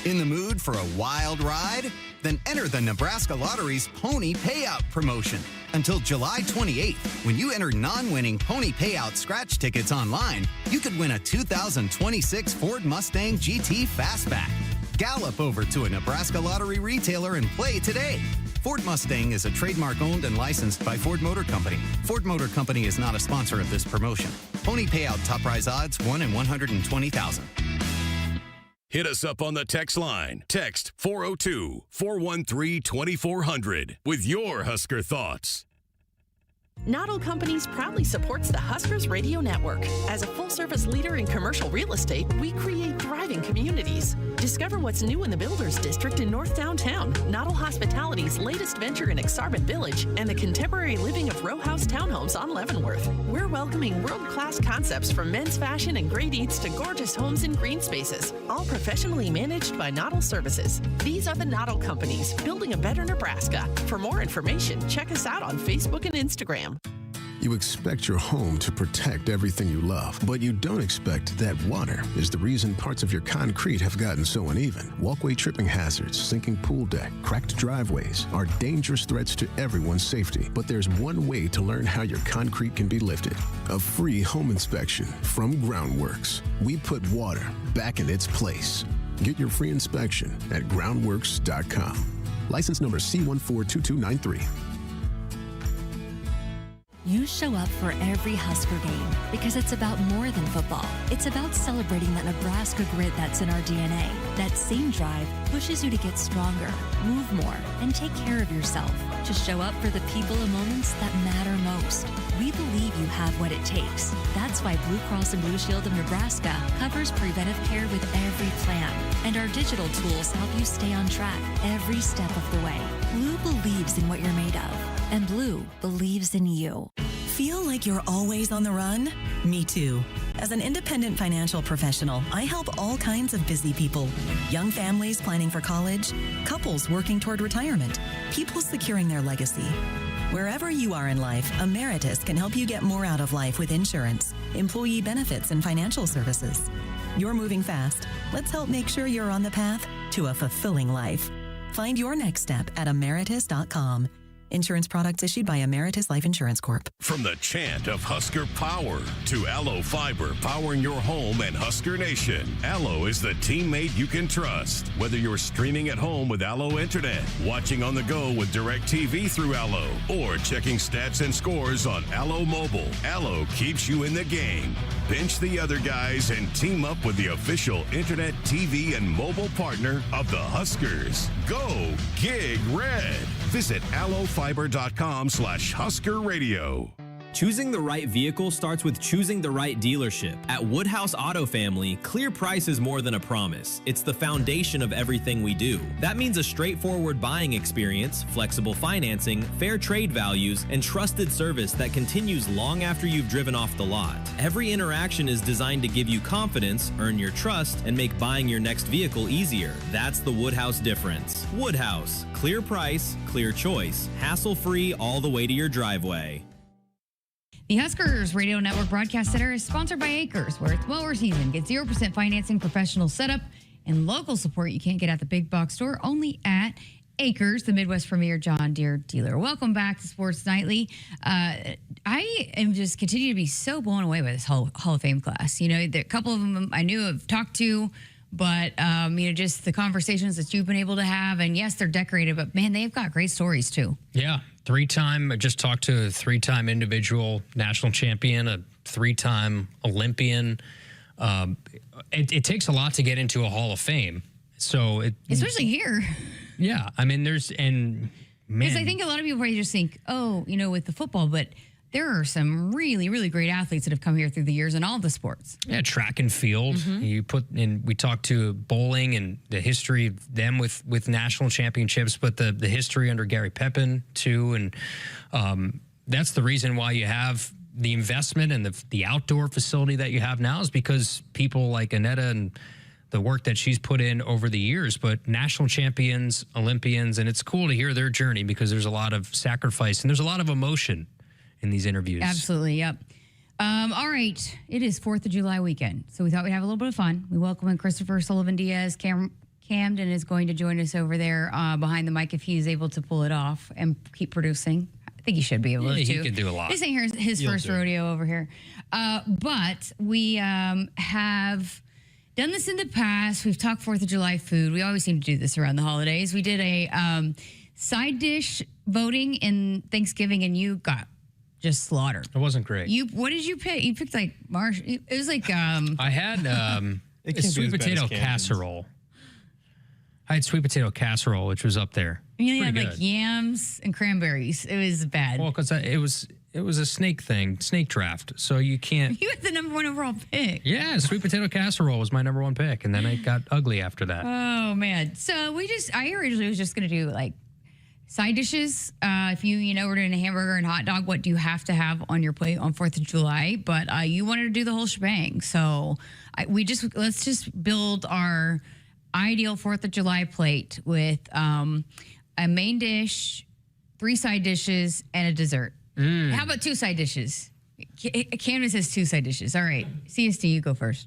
S9: In the mood for a wild ride? Then enter the Nebraska Lottery's Pony Payout promotion. Until July 28th, when you enter non-winning Pony Payout scratch tickets online, you could win a 2026 Ford Mustang GT Fastback. Gallop over to a Nebraska Lottery retailer and play today. Ford Mustang is a trademark owned and licensed by Ford Motor Company. Ford Motor Company is not a sponsor of this promotion. Pony Payout top prize odds 1 in 120,000.
S2: Hit us up on the text line. Text 402-413-2400 with your Husker thoughts.
S15: Noddle Companies proudly supports the Huskers Radio Network. As a full-service leader in commercial real estate, we create thriving communities. Discover what's new in the Builders District in North Downtown, Noddle Hospitality's latest venture in Exarban Village, and the contemporary living of row house townhomes on Leavenworth. We're welcoming world-class concepts from men's fashion and great eats to gorgeous homes and green spaces, all professionally managed by Noddle Services. These are the Noddle Companies, building a better Nebraska. For more information, check us out on Facebook and Instagram.
S16: You expect your home to protect everything you love, but you don't expect that water is the reason parts of your concrete have gotten so uneven. Walkway tripping hazards, sinking pool deck, cracked driveways are dangerous threats to everyone's safety. But there's one way to learn how your concrete can be lifted. A free home inspection from Groundworks. We put water back in its place. Get your free inspection at groundworks.com. License number C142293.
S17: You show up for every Husker game because it's about more than football. It's about celebrating that Nebraska grit that's in our DNA. That same drive pushes you to get stronger, move more, and take care of yourself. To show up for the people and moments that matter most. We believe you have what it takes. That's why Blue Cross and Blue Shield of Nebraska covers preventive care with every plan. And our digital tools help you stay on track every step of the way. Blue believes in what you're made of. And Blue believes in you.
S11: Feel like you're always on the run? Me too. As an independent financial professional, I help all kinds of busy people. Young families planning for college, couples working toward retirement, people securing their legacy. Wherever you are in life, Emeritus can help you get more out of life with insurance, employee benefits, and financial services. You're moving fast. Let's help make sure you're on the path to a fulfilling life. Find your next step at emeritus.com. Insurance products issued by Emeritus Life Insurance Corp.
S2: From the chant of Husker Power to Allo Fiber powering your home and Husker Nation, Allo is the teammate you can trust. Whether you're streaming at home with Allo Internet, watching on the go with DirecTV through Allo, or checking stats and scores on Allo Mobile, Allo keeps you in the game. Bench the other guys and team up with the official Internet, TV, and mobile partner of the Huskers. Go Gig Red. Visit allofiber.com/Husker Radio.
S18: Choosing the right vehicle starts with choosing the right dealership. At Woodhouse Auto Family, clear price is more than a promise. It's the foundation of everything we do. That means a straightforward buying experience, flexible financing, fair trade values, and trusted service that continues long after you've driven off the lot. Every interaction is designed to give you confidence, earn your trust, and make buying your next vehicle easier. That's the Woodhouse difference. Woodhouse, clear price, clear choice, hassle-free all the way to your driveway.
S6: The Huskers Radio Network Broadcast Center is sponsored by Akrs, where it's mower season. Get 0% financing, professional setup, and local support you can't get at the big box store, only at Akrs, the Midwest premier John Deere dealer. Welcome back to Sports Nightly. I am just continuing to be so blown away by this Hall of Fame class. You know, a couple of them I knew I've talked to, but, you know, just the conversations that you've been able to have. And yes, they're decorated, but man, they've got great stories too.
S4: Yeah. I just talked to a 3-time individual national champion, a 3-time Olympian. It takes a lot to get into a Hall of Fame. So
S6: especially here.
S4: Yeah. I mean, because
S6: I think a lot of people probably just think, oh, you know, with the football, but there are some really, really great athletes that have come here through the years in all the sports.
S4: Yeah, track and field. You put in. We talked to bowling and the history of them with national championships, but the history under Gary Pepin too, and that's the reason why you have the investment and the outdoor facility that you have now is because people like Ineta and the work that she's put in over the years, but national champions, Olympians, and it's cool to hear their journey because there's a lot of sacrifice and there's a lot of emotion in these interviews.
S6: Absolutely, yep. All right, it is 4th of July weekend, so we thought we'd have a little bit of fun. We welcome in Christopher Sullivan Diaz. Camden is going to join us over there behind the mic if he's able to pull it off and keep producing. I think he should be able to.
S4: He can do a lot.
S6: This ain't his first rodeo over here. But we have done this in the past. We've talked 4th of July food. We always seem to do this around the holidays. We did a side dish voting in Thanksgiving, and you got just slaughtered.
S4: It wasn't great.
S6: What did you pick? You picked like marsh. It was like
S4: I had a sweet potato casserole. I had sweet potato casserole, which was up there.
S6: You had like yams and cranberries. It was bad.
S4: Well, because it was a snake draft, so you can't.
S6: You had the number 1 overall pick.
S4: Yeah, sweet potato casserole was my number 1 pick, and then it got ugly after that.
S6: Oh man! So I originally was just gonna do like side dishes. If you ordered a hamburger and hot dog, what do you have to have on your plate on 4th of July? But you wanted to do the whole shebang, so let's just build our ideal 4th of July plate with a main dish, 3 side dishes, and a dessert. How about 2 side dishes? Camden says 2 side dishes. All right, CSD, you go first.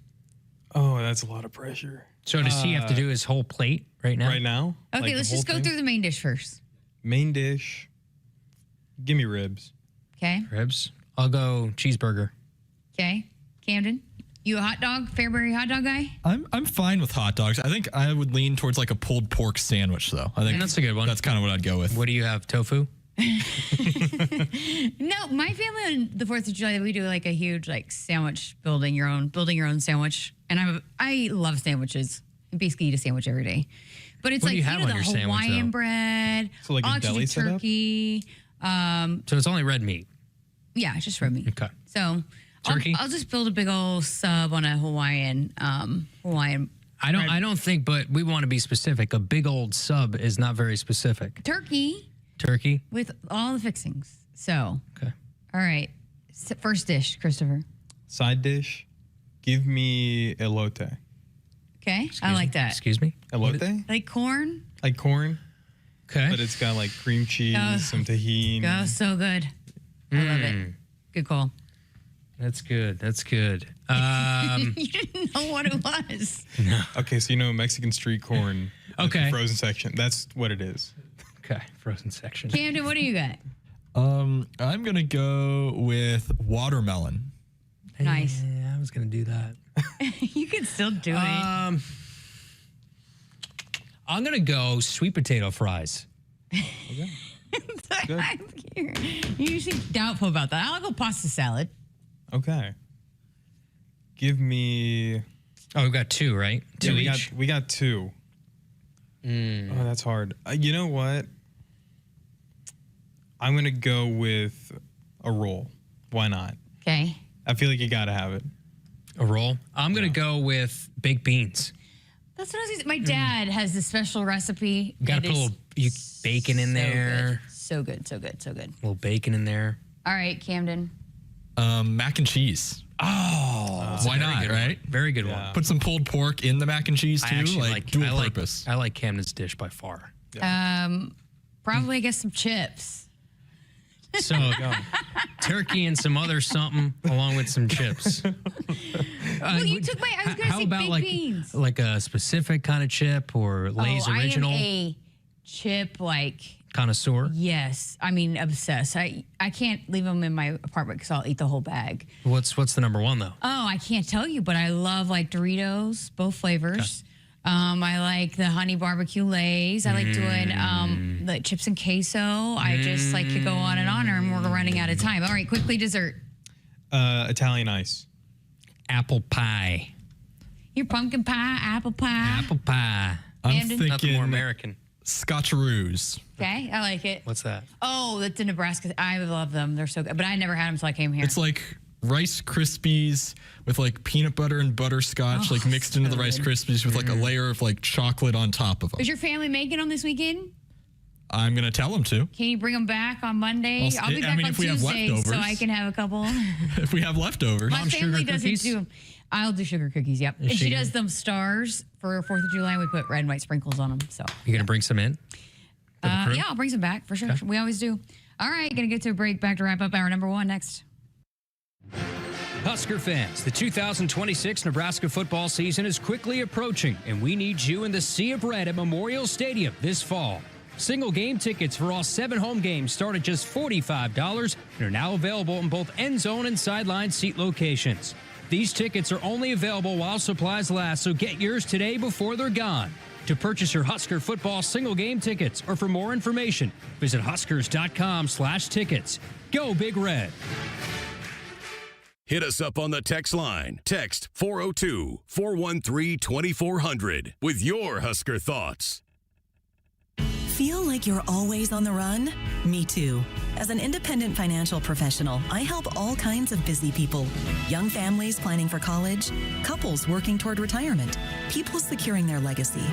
S1: Oh, that's a lot of pressure.
S4: So does he have to do his whole plate right now?
S1: Right now?
S6: Okay,
S1: Like
S6: let's
S1: the
S6: just
S1: whole
S6: go
S1: thing?
S6: through the main dish first.
S1: Main dish. Give me ribs.
S6: Okay.
S4: Ribs. I'll go cheeseburger.
S6: Okay. Camden, you a hot dog, Fairbury hot dog guy?
S19: I'm fine with hot dogs. I think I would lean towards like a pulled pork sandwich, though. I think
S4: that's a good one.
S19: That's kind of what I'd go with.
S4: What do you have? Tofu?
S6: No, my family on the 4th of July, we do like a huge like sandwich, building your own sandwich. And I love sandwiches. I basically eat a sandwich every day. But it's
S4: What do
S6: like
S4: you have on
S6: the
S4: your sandwich,
S6: Hawaiian
S4: though?
S6: bread.
S1: So like a
S6: I'll actually
S1: deli
S6: do
S1: setup?
S6: turkey.
S4: So it's only red meat.
S6: Yeah, it's just red meat.
S4: Okay.
S6: So
S4: Turkey?
S6: I'll just build a big old sub on a Hawaiian.
S4: I don't think, but we want to be specific. A big old sub is not very specific.
S6: Turkey with all the fixings. So
S4: okay.
S6: All right. First dish, Christopher.
S1: Side dish. Give me elote.
S6: Okay, I like that.
S4: Excuse me?
S1: Elote?
S6: Like corn.
S1: Like corn.
S4: Okay.
S1: But it's got like cream cheese,
S6: Oh.
S1: some tahini.
S6: Oh, so good. I love it. Good call.
S4: That's good. That's good.
S6: You didn't know what it was.
S4: No.
S1: Okay, so Mexican street corn.
S4: Okay.
S1: The frozen section. That's what it is.
S4: Okay, frozen section.
S6: Camden, what do you got?
S19: I'm going to go with watermelon.
S6: Nice.
S4: Yeah, I was going to do that.
S6: You can still do it.
S4: I'm going to go sweet potato fries.
S6: You seem doubtful about that. I'll go pasta salad.
S1: Okay. Give me.
S4: Oh, we've got 2, right? 2
S1: Yeah,
S4: each.
S1: we got 2. Oh, that's hard. You know what? I'm going to go with a roll. Why not?
S6: Okay.
S1: I feel like you got to have it.
S4: A roll? I'm going to go with baked beans.
S6: That's what I was. My dad has this special recipe.
S4: You got to
S6: It
S4: put a
S6: is
S4: little bacon in
S6: so
S4: there.
S6: good. So good, so good, so good.
S4: A little bacon in there.
S6: All right, Camden.
S19: Mac and cheese.
S4: Oh,
S19: why not, right?
S4: Very good one.
S19: Put some pulled pork in the mac and cheese,
S4: I
S19: too.
S4: actually
S19: Like dual purpose.
S4: I like Camden's dish by far.
S6: Probably I guess some chips.
S4: So turkey and some other something along with some chips.
S6: Well, you took my. I was going to
S4: How
S6: say
S4: about
S6: baked beans.
S4: like a specific kind of chip or Lay's original
S6: I am a chip
S4: connoisseur?
S6: Yes, I mean obsessed. I can't leave them in my apartment because I'll eat the whole bag.
S4: What's the number 1 though?
S6: Oh, I can't tell you, but I love like Doritos, both flavors. I like the honey barbecue Lay's. I like doing the chips and queso. I just like to go on and on, and we're running out of time. All right, quickly dessert.
S1: Italian ice.
S4: Apple pie.
S6: Your pumpkin pie, apple pie.
S4: Apple pie.
S19: I'm
S6: Camden?
S19: thinking
S4: Nothing more American.
S19: Scotcheroos.
S6: Okay, I like it.
S4: What's that?
S6: Oh, that's in Nebraska. I love them. They're so good. But I never had them until I came here.
S19: It's like Rice Krispies with like peanut butter and butterscotch, like mixed into the Rice Krispies with like a layer of like chocolate on top of them.
S6: Is your family making them this weekend?
S19: I'm going to tell them to.
S6: Can you bring them back on Monday? I'll be back on Tuesday so I can have a couple.
S19: If we have leftovers.
S6: My family does it too. I'll do sugar cookies, yep. And she does them stars for 4th of July. We put red and white sprinkles on them. So
S4: You going to bring some in?
S6: yeah, I'll bring some back for sure. Okay. We always do. All right, going to get to a break. Back to wrap up hour number 1 next.
S8: Husker fans, the 2026 Nebraska football season is quickly approaching, and we need you in the Sea of Red at Memorial Stadium this fall. Single game tickets for all 7 home games start at just $45 and are now available in both end zone and sideline seat locations. These tickets are only available while supplies last, so get yours today before they're gone. To purchase your Husker football single game tickets or for more information, visit huskers.com/tickets. Go Big Red.
S2: Hit us up on the text line. Text 402-413-2400 with your Husker thoughts.
S11: Feel like you're always on the run? Me too. As an independent financial professional, I help all kinds of busy people. Young families planning for college, couples working toward retirement, people securing their legacy.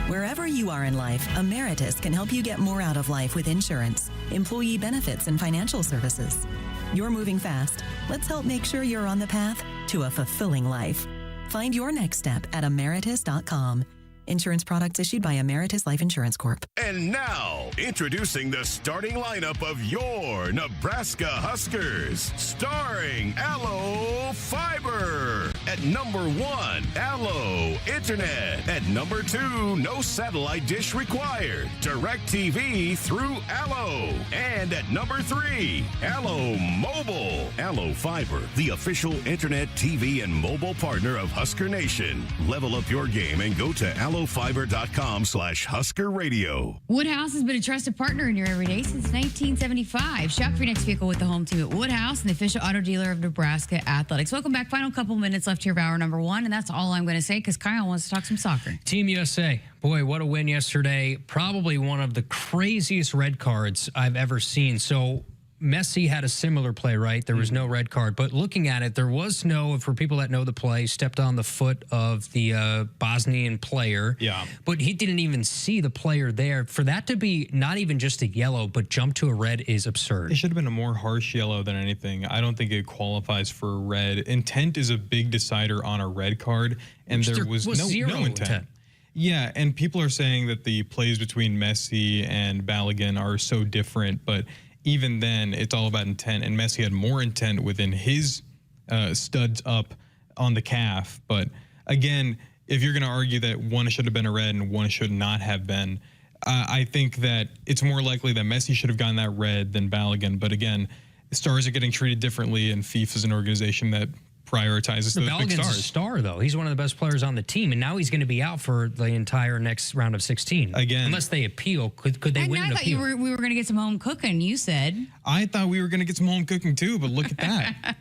S11: Wherever you are in life, Emeritus can help you get more out of life with insurance, employee benefits, and financial services. You're moving fast. Let's help make sure you're on the path to a fulfilling life. Find your next step at emeritus.com. Insurance products issued by Emeritus Life Insurance Corp.
S2: And now, introducing the starting lineup of your Nebraska Huskers. Starring Allo Fiber. At number 1, Allo Internet. At number 2, no satellite dish required. Direct TV through Allo. And at number 3, Allo Mobile. Allo Fiber, the official internet, TV, and mobile partner of Husker Nation. Level up your game and go to allofiber.com/Husker Radio.
S6: Woodhouse has been a trusted partner in your everyday since 1975. Shop for your next vehicle with the home team at Woodhouse and the official auto dealer of Nebraska Athletics. Welcome back. Final couple minutes left here of hour number 1, and that's all I'm going to say because Kyle wants to talk some soccer.
S4: Team USA. Boy, what a win yesterday. Probably one of the craziest red cards I've ever seen. So Messi had a similar play, right? There was no red card. But looking at it, there was no, for people that know the play, stepped on the foot of the Bosnian player.
S1: Yeah.
S4: But he didn't even see the player there. For that to be not even just a yellow, but jump to a red is absurd.
S1: It should have been a more harsh yellow than anything. I don't think it qualifies for a red. Intent is a big decider on a red card, and there was no intent. Yeah, and people are saying that the plays between Messi and Balogun are so different, but even then, it's all about intent, and Messi had more intent within his studs up on the calf. But again, if you're going to argue that one should have been a red and one should not have been, I think that it's more likely that Messi should have gotten that red than Balogun. But again, stars are getting treated differently, and FIFA is an organization that prioritizes those big stars.
S4: Balogun's a star, though. He's one of the best players on the team, and now he's going to be out for the entire next round of 16.
S1: Again,
S4: unless they appeal, could they win an appeal?
S6: We were going to get some home cooking, you said.
S1: I thought we were going to get some home cooking, too, but look at that.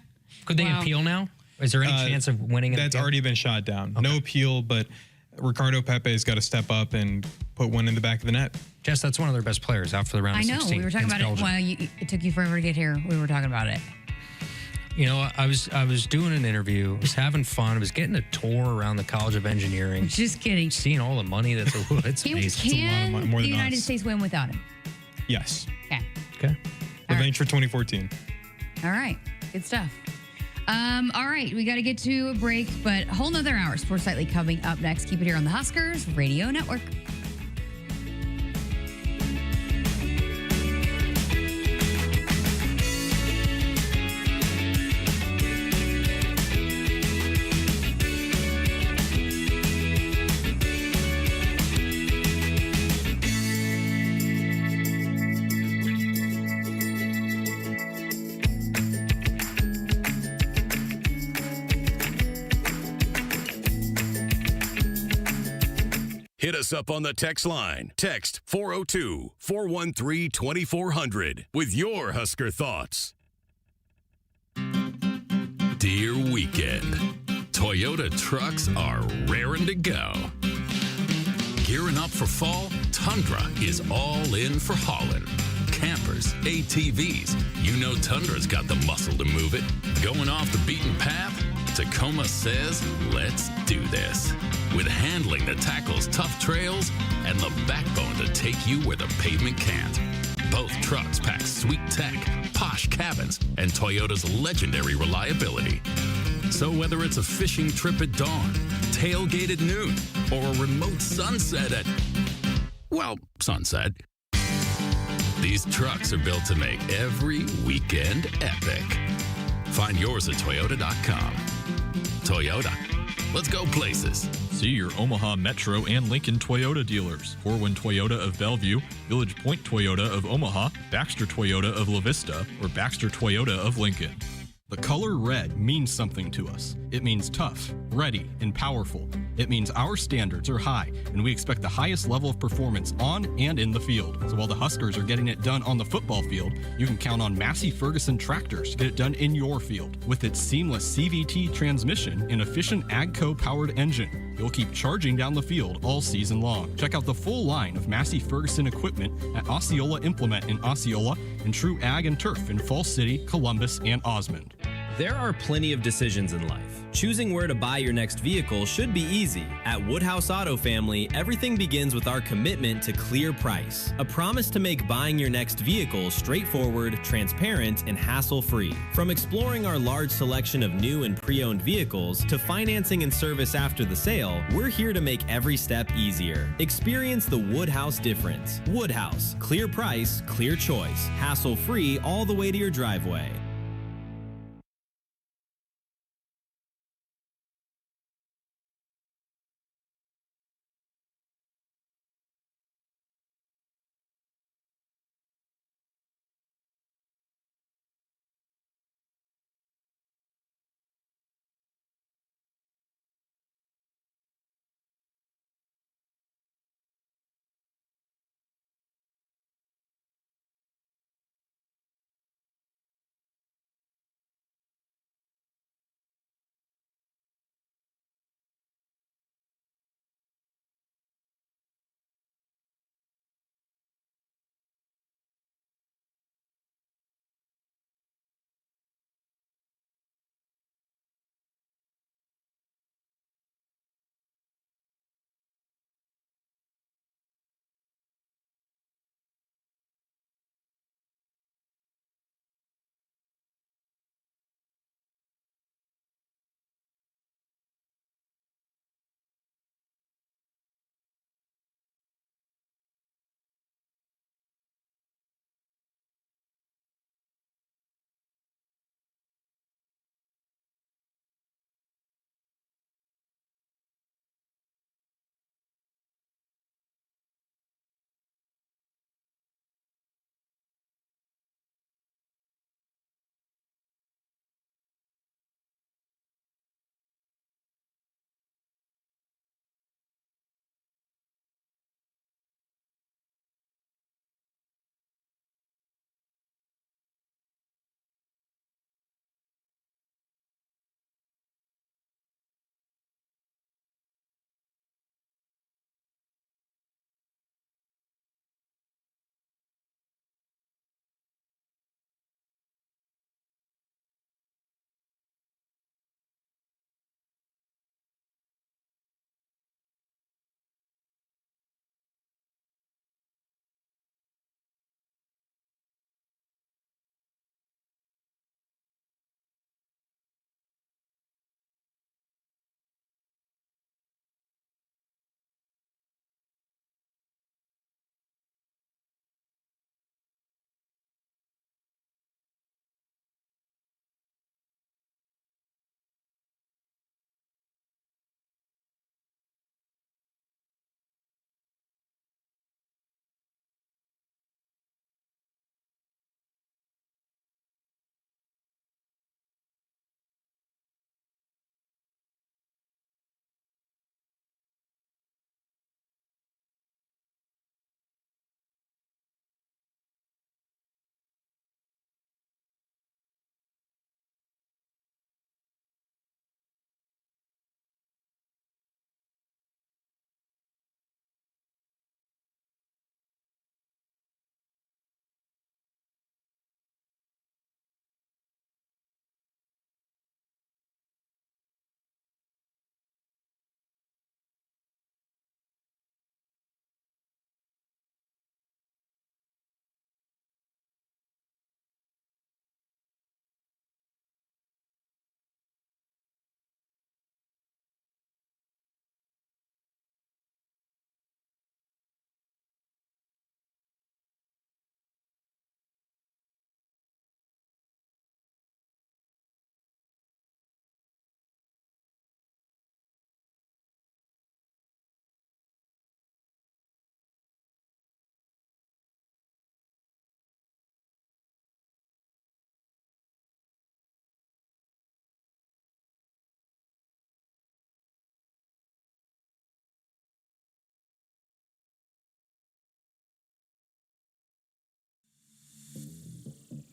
S4: Could they appeal now? Is there any chance of winning?
S1: That's already been shot down. Okay. No appeal, but Ricardo Pepe's got to step up and put one in the back of the net.
S4: Jess, that's one of their best players out for the round of 16.
S6: I know. We were talking about it. Well, it took you forever to get here. We were talking about it.
S4: You know, I was doing an interview. I was having fun. I was getting a tour around the College of Engineering.
S6: Just kidding.
S4: Seeing all the money that's it's amazing.
S6: Can
S1: more
S6: the
S1: than
S6: United
S1: us.
S6: States win without him?
S1: Yes.
S6: Okay.
S1: Revenge for 2014.
S6: All right. Good stuff. All right. We got to get to a break, but a whole nother hour. Sports Nightly coming up next. Keep it here on the Huskers Radio Network.
S2: Hit us up on the text line. Text 402-413-2400 with your Husker thoughts.
S20: Dear weekend, Toyota trucks are raring to go. Gearing up for fall? Tundra is all in for hauling. Campers, ATVs, you know Tundra's got the muscle to move it. Going off the beaten path? Tacoma says, let's do this. With handling that tackles tough trails and the backbone to take you where the pavement can't. Both trucks pack sweet tech, posh cabins, and Toyota's legendary reliability. So whether it's a fishing trip at dawn, tailgate at noon, or a remote sunset at, well, sunset, these trucks are built to make every weekend epic. Find yours at Toyota.com. Toyota, let's go places.
S7: See your Omaha Metro and Lincoln Toyota dealers. Corwin Toyota of Bellevue, Village Point Toyota of Omaha, Baxter Toyota of La Vista, or Baxter Toyota of Lincoln. The color red means something to us. It means tough, ready, and powerful. It means our standards are high, and we expect the highest level of performance on and in the field. So while the Huskers are getting it done on the football field, you can count on Massey Ferguson tractors to get it done in your field. With its seamless CVT transmission and efficient AGCO-powered engine, you'll keep charging down the field all season long. Check out the full line of Massey Ferguson equipment at Osceola Implement in Osceola and True Ag and Turf in Falls City, Columbus, and Osmond.
S18: There are plenty of decisions in life. Choosing where to buy your next vehicle should be easy. At Woodhouse Auto Family, everything begins with our commitment to clear price. A promise to make buying your next vehicle straightforward, transparent, and hassle-free. From exploring our large selection of new and pre-owned vehicles to financing and service after the sale, we're here to make every step easier. Experience the Woodhouse difference. Woodhouse, clear price, clear choice. Hassle-free all the way to your driveway.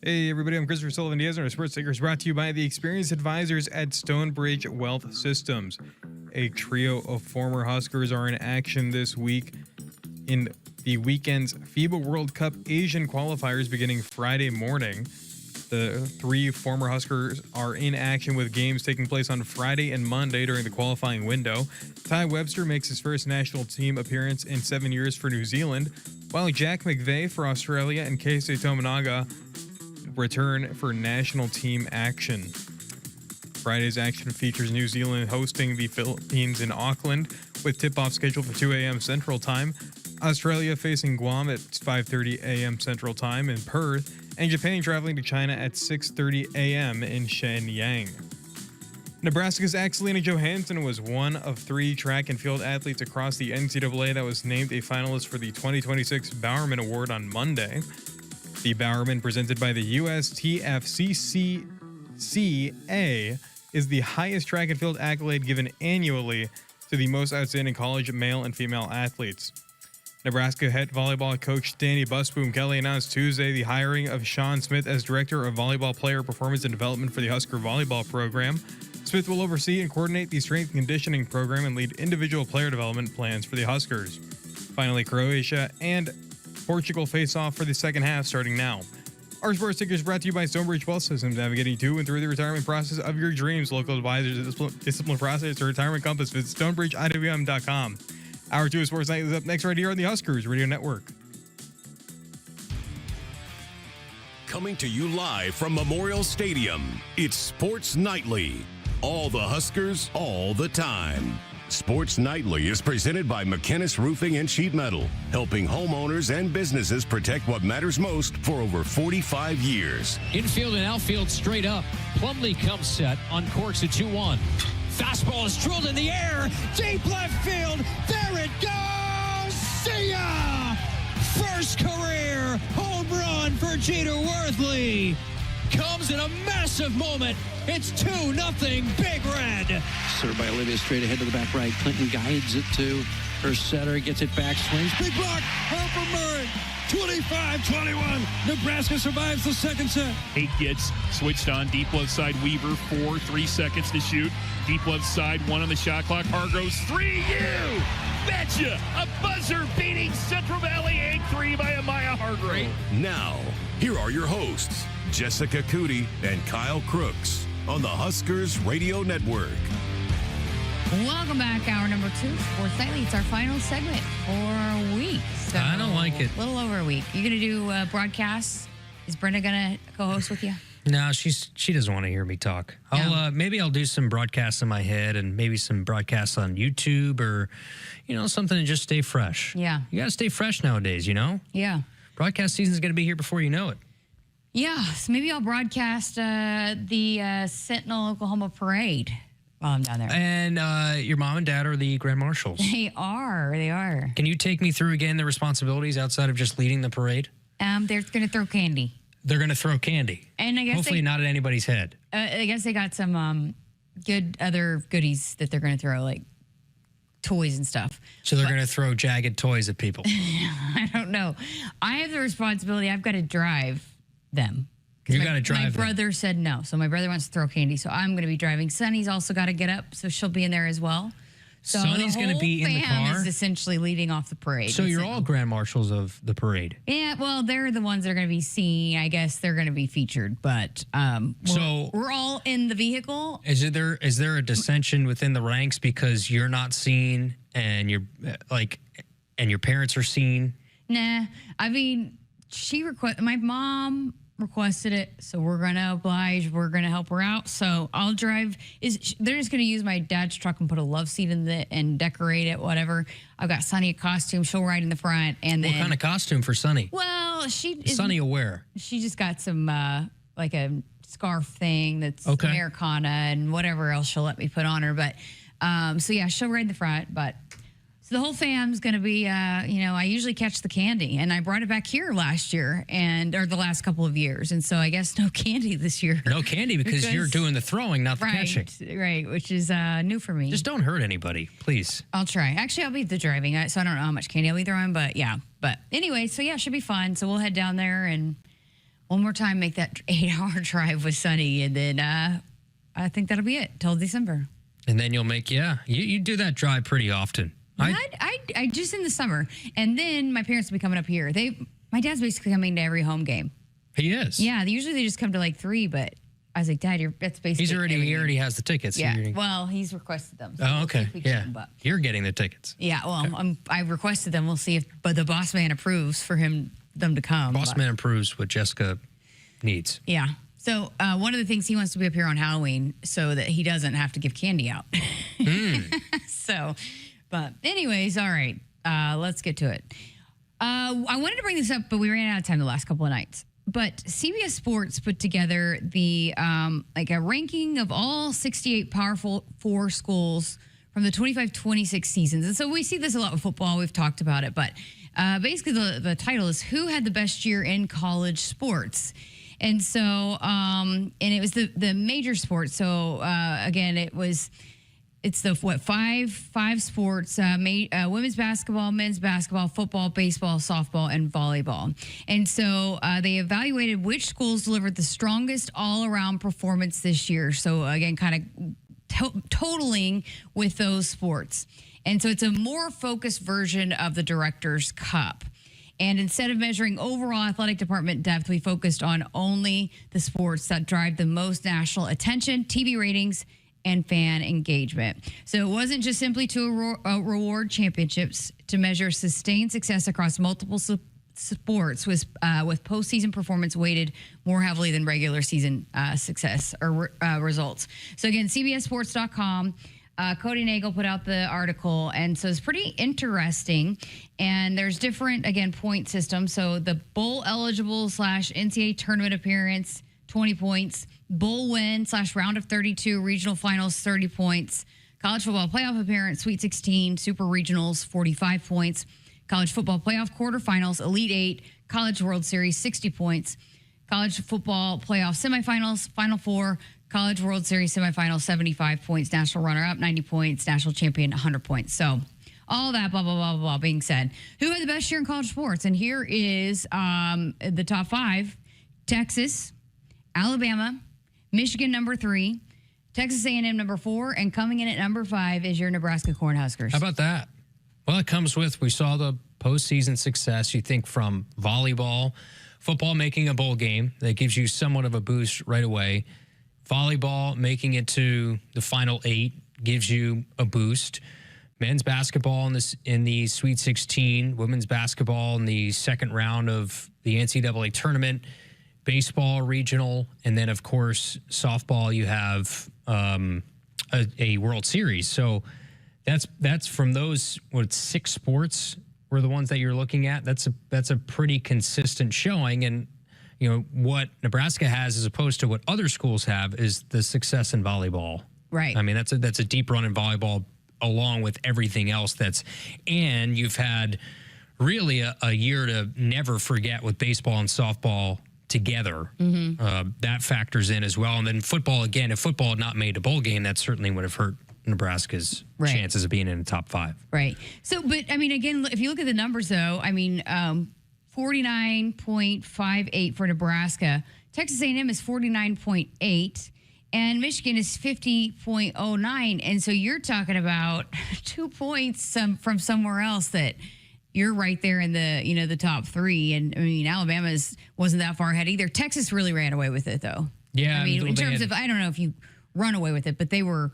S1: Hey everybody, I'm Christopher Sullivan Diaz, and our Sports Takers brought to you by the experienced advisors at Stonebridge Wealth Systems. A trio of former Huskers are in action this week in the weekend's FIBA World Cup Asian qualifiers beginning Friday morning. The three former Huskers are in action with games taking place on Friday and Monday during the qualifying window. Ty Webster makes his first national team appearance in 7 years for New Zealand, while Jack McVeigh for Australia and Keisei Tominaga return for national team action. Friday's action features New Zealand hosting the Philippines in Auckland with tip-off scheduled for 2 a.m. Central Time, Australia facing Guam at 5:30 a.m. Central Time in Perth, and Japan traveling to China at 6:30 a.m. in Shenyang. Nebraska's Axelina Johansson was one of 3 track and field athletes across the NCAA that was named a finalist for the 2026 Bowerman Award on Monday. The Bowerman, presented by the USTFCCA, is the highest track and field accolade given annually to the most outstanding college male and female athletes. Nebraska head volleyball coach Danny Busboom Kelly announced Tuesday the hiring of Sean Smith as Director of Volleyball Player Performance and Development for the Husker Volleyball Program. Smith will oversee and coordinate the strength and conditioning program and lead individual player development plans for the Huskers. Finally, Croatia and Portugal face off for the second half starting now. Our Sports Ticker is brought to you by Stonebridge Wealth Systems, navigating to and through the retirement process of your dreams. Local advisors, discipline process, to retirement compass. Visit StonebridgeIWM.com. Hour 2 of Sports Night is up next right here on the Huskers Radio Network.
S2: Coming to you live from Memorial Stadium, it's Sports Nightly. All the Huskers, all the time. Sports Nightly is presented by McKinnis Roofing and Sheet Metal, helping homeowners and businesses protect what matters most for over 45 years.
S8: Infield and outfield straight up. Plumlee comes set on Corks at 2-1. Fastball is drilled in the air. Deep left field. There it goes. See ya! First career home run for Jeter Worthley. Comes in a massive moment. It's 2-0 Big Red.
S5: Served by Olivia straight ahead to the back right. Clinton guides it to her setter. Gets it back. Swings. Big block. Harper Murray. 25-21. Nebraska survives the second set.
S21: 8 gets switched on. Deep left side. Weaver. 4. 3 seconds to shoot. Deep left side. 1 on the shot clock. Hargroves. 3. You betcha. A buzzer-beating Central Valley 8-3 by Amaya Hargrove.
S2: Now, here are your hosts, Jessica Coody and Kyle Crooks on the Huskers Radio Network.
S6: Welcome back, hour number 2, Sports Nightly. It's our final segment for a week. So
S4: I don't like it.
S6: A little over a week. You going to do broadcasts? Is Brenda going to co-host with you?
S4: No, she doesn't want to hear me talk. Maybe I'll do some broadcasts in my head and maybe some broadcasts on YouTube or, something to just stay fresh.
S6: Yeah.
S4: You got to stay fresh nowadays,
S6: Yeah.
S4: Broadcast season's going to be here before you know it.
S6: Yeah, so maybe I'll broadcast the Sentinel, Oklahoma parade while I'm down there.
S4: And your mom and dad are the Grand Marshals.
S6: They are.
S4: Can you take me through again the responsibilities outside of just leading the parade?
S6: They're going to throw candy.
S4: They're going to throw candy.
S6: And I guess
S4: hopefully not at anybody's head.
S6: I guess they got some good other goodies that they're going to throw, like toys and stuff.
S4: So they're going to throw jagged toys at people.
S6: I don't know. I have the responsibility. I've got to drive them.
S4: You got to drive
S6: My
S4: them.
S6: brother said no. So my brother wants to throw candy. So I'm going to be driving. Sunny's also got to get up. So she'll be in there as well. So
S4: Sonny's going to be in the
S6: fam
S4: car?
S6: is essentially leading off the parade.
S4: So you're all Grand Marshals of the parade.
S6: Yeah, well, they're the ones that are going to be seen. I guess they're going to be featured, but we're all in the vehicle.
S4: Is there a dissension within the ranks because you're not seen and you're and your parents are seen?
S6: Nah, I mean, my mom requested it, so we're going to oblige. We're going to help her out. So I'll drive. They're just going to use my dad's truck and put a love seat in it and decorate it, whatever. I've got Sunny a costume. She'll ride in the front. And
S4: what kind of costume for Sunny?
S6: Well,
S4: Sunny will wear.
S6: She just got some like a scarf thing that's
S4: okay.
S6: Americana and whatever else she'll let me put on her. But so yeah, she'll ride in the front. But so the whole fam's going to be, I usually catch the candy, and I brought it back here last year or the last couple of years. And so I guess no candy this year.
S4: No candy because you're doing the throwing, not the catching.
S6: Right, which is new for me.
S4: Just don't hurt anybody, please.
S6: I'll try. Actually, I'll be the driving, so I don't know how much candy I'll be throwing, but yeah. But anyway, so yeah, it should be fun. So we'll head down there and one more time, make that 8-hour drive with Sunny, and then I think that'll be it till December.
S4: And then you'll make, you do that drive pretty often.
S6: I just in the summer, and then my parents will be coming up here. My dad's basically coming to every home game.
S4: He is.
S6: Yeah, usually they just come to like 3, but I was like, Dad, that's basically.
S4: He already has the tickets.
S6: Yeah. Well, he's requested them. So
S4: Oh, okay.
S6: we'll see if we
S4: Yeah.
S6: can, but-
S4: You're getting the tickets.
S6: Yeah. Well, I requested them. We'll see if, but the boss man approves for them to come.
S4: Boss man approves what Jessica needs.
S6: Yeah. So one of the things he wants to be up here on Halloween so that he doesn't have to give candy out. So, but anyways, all right. Let's get to it. I wanted to bring this up, but we ran out of time the last couple of nights. But CBS Sports put together the like a ranking of all 68 Power 4 schools from the 25-26 seasons. And so we see this a lot with football. We've talked about it. But basically the title is Who Had the Best Year in College Sports? And so, and it was the major sports. So again, it's the five sports: women's basketball, men's basketball, football, baseball, softball, and volleyball. And so they evaluated which schools delivered the strongest all-around performance this year. So again, kind of totaling with those sports. And so it's a more focused version of the Director's Cup. And instead of measuring overall athletic department depth, we focused on only the sports that drive the most national attention, TV ratings, and fan engagement. So it wasn't just simply to reward championships, to measure sustained success across multiple sports with postseason performance weighted more heavily than regular season success or results. So again, CBSSports.com. Cody Nagel put out the article, and so it's pretty interesting. And there's different, again, point systems. So the bowl eligible / NCAA tournament appearance, 20 points. Bowl win / round of 32, regional finals, 30 points. College football playoff appearance, Sweet 16, super regionals, 45 points. College football playoff quarterfinals, Elite 8, College World Series, 60 points. College football playoff semifinals, Final Four, College World Series semifinals, 75 points. National runner-up, 90 points. National champion, 100 points. So all that blah, blah, blah, blah, blah being said. Who had the best year in college sports? And here is the top 5. Texas, Alabama, Michigan number 3, Texas A&M number 4, and coming in at number 5 is your Nebraska Cornhuskers.
S4: How about that? Well, it comes with, we saw the postseason success. You think from volleyball, football making a bowl game. That gives you somewhat of a boost right away. Volleyball making it to the Final 8 gives you a boost. Men's basketball in the Sweet 16. Women's basketball in the second round of the NCAA tournament. Baseball regional, and then of course softball. You have a World Series. So that's from those 6 sports were the ones that you're looking at. That's a pretty consistent showing. And you know what Nebraska has, as opposed to what other schools have, is the success in volleyball.
S6: Right.
S4: I mean, that's a deep run in volleyball, along with everything else and you've had really a year to never forget with baseball and softball together. That factors in as well. And then football, again, if football had not made a bowl game, that certainly would have hurt Nebraska's chances of being in the top 5.
S6: Right. So, but I mean, again, if you look at the numbers though, I mean, 49.58 for Nebraska. Texas A&M is 49.8, and Michigan is 50.09. And so you're talking about 2 points from somewhere else that you're right there in the the top 3. And I mean, Alabama wasn't that far ahead either. Texas really ran away with it though.
S4: Yeah,
S6: I mean, in terms of, I don't know if you run away with it, but they were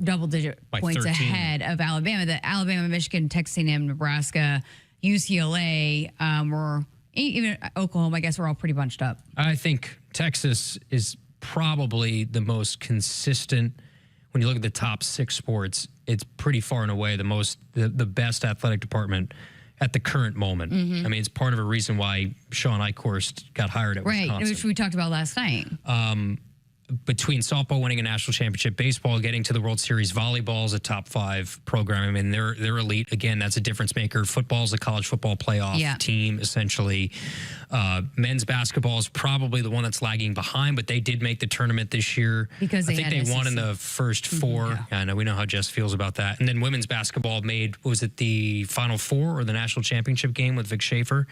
S6: double-digit points
S4: 13
S6: ahead of Alabama. The Alabama, Michigan, Texas A&M, Nebraska, UCLA, or even Oklahoma, I guess we're all pretty bunched up.
S4: I think Texas is probably the most consistent. When you look at the top 6 sports, it's pretty far and away the best athletic department at the current moment. I mean, it's part of a reason why Sean Eichhorst got hired at Wisconsin.
S6: Right, which we talked about last night.
S4: Between softball winning a national championship, baseball getting to the World Series, volleyball is a top 5 program. I mean, they're elite. Again, that's a difference maker. Football is a college football playoff team, essentially. Men's basketball is probably the one that's lagging behind, but they did make the tournament this year.
S6: Because
S4: I think they won in the first 4. I know, we know how Jess feels about that. And then women's basketball was it the Final 4 or the national championship game with Vic Schaefer?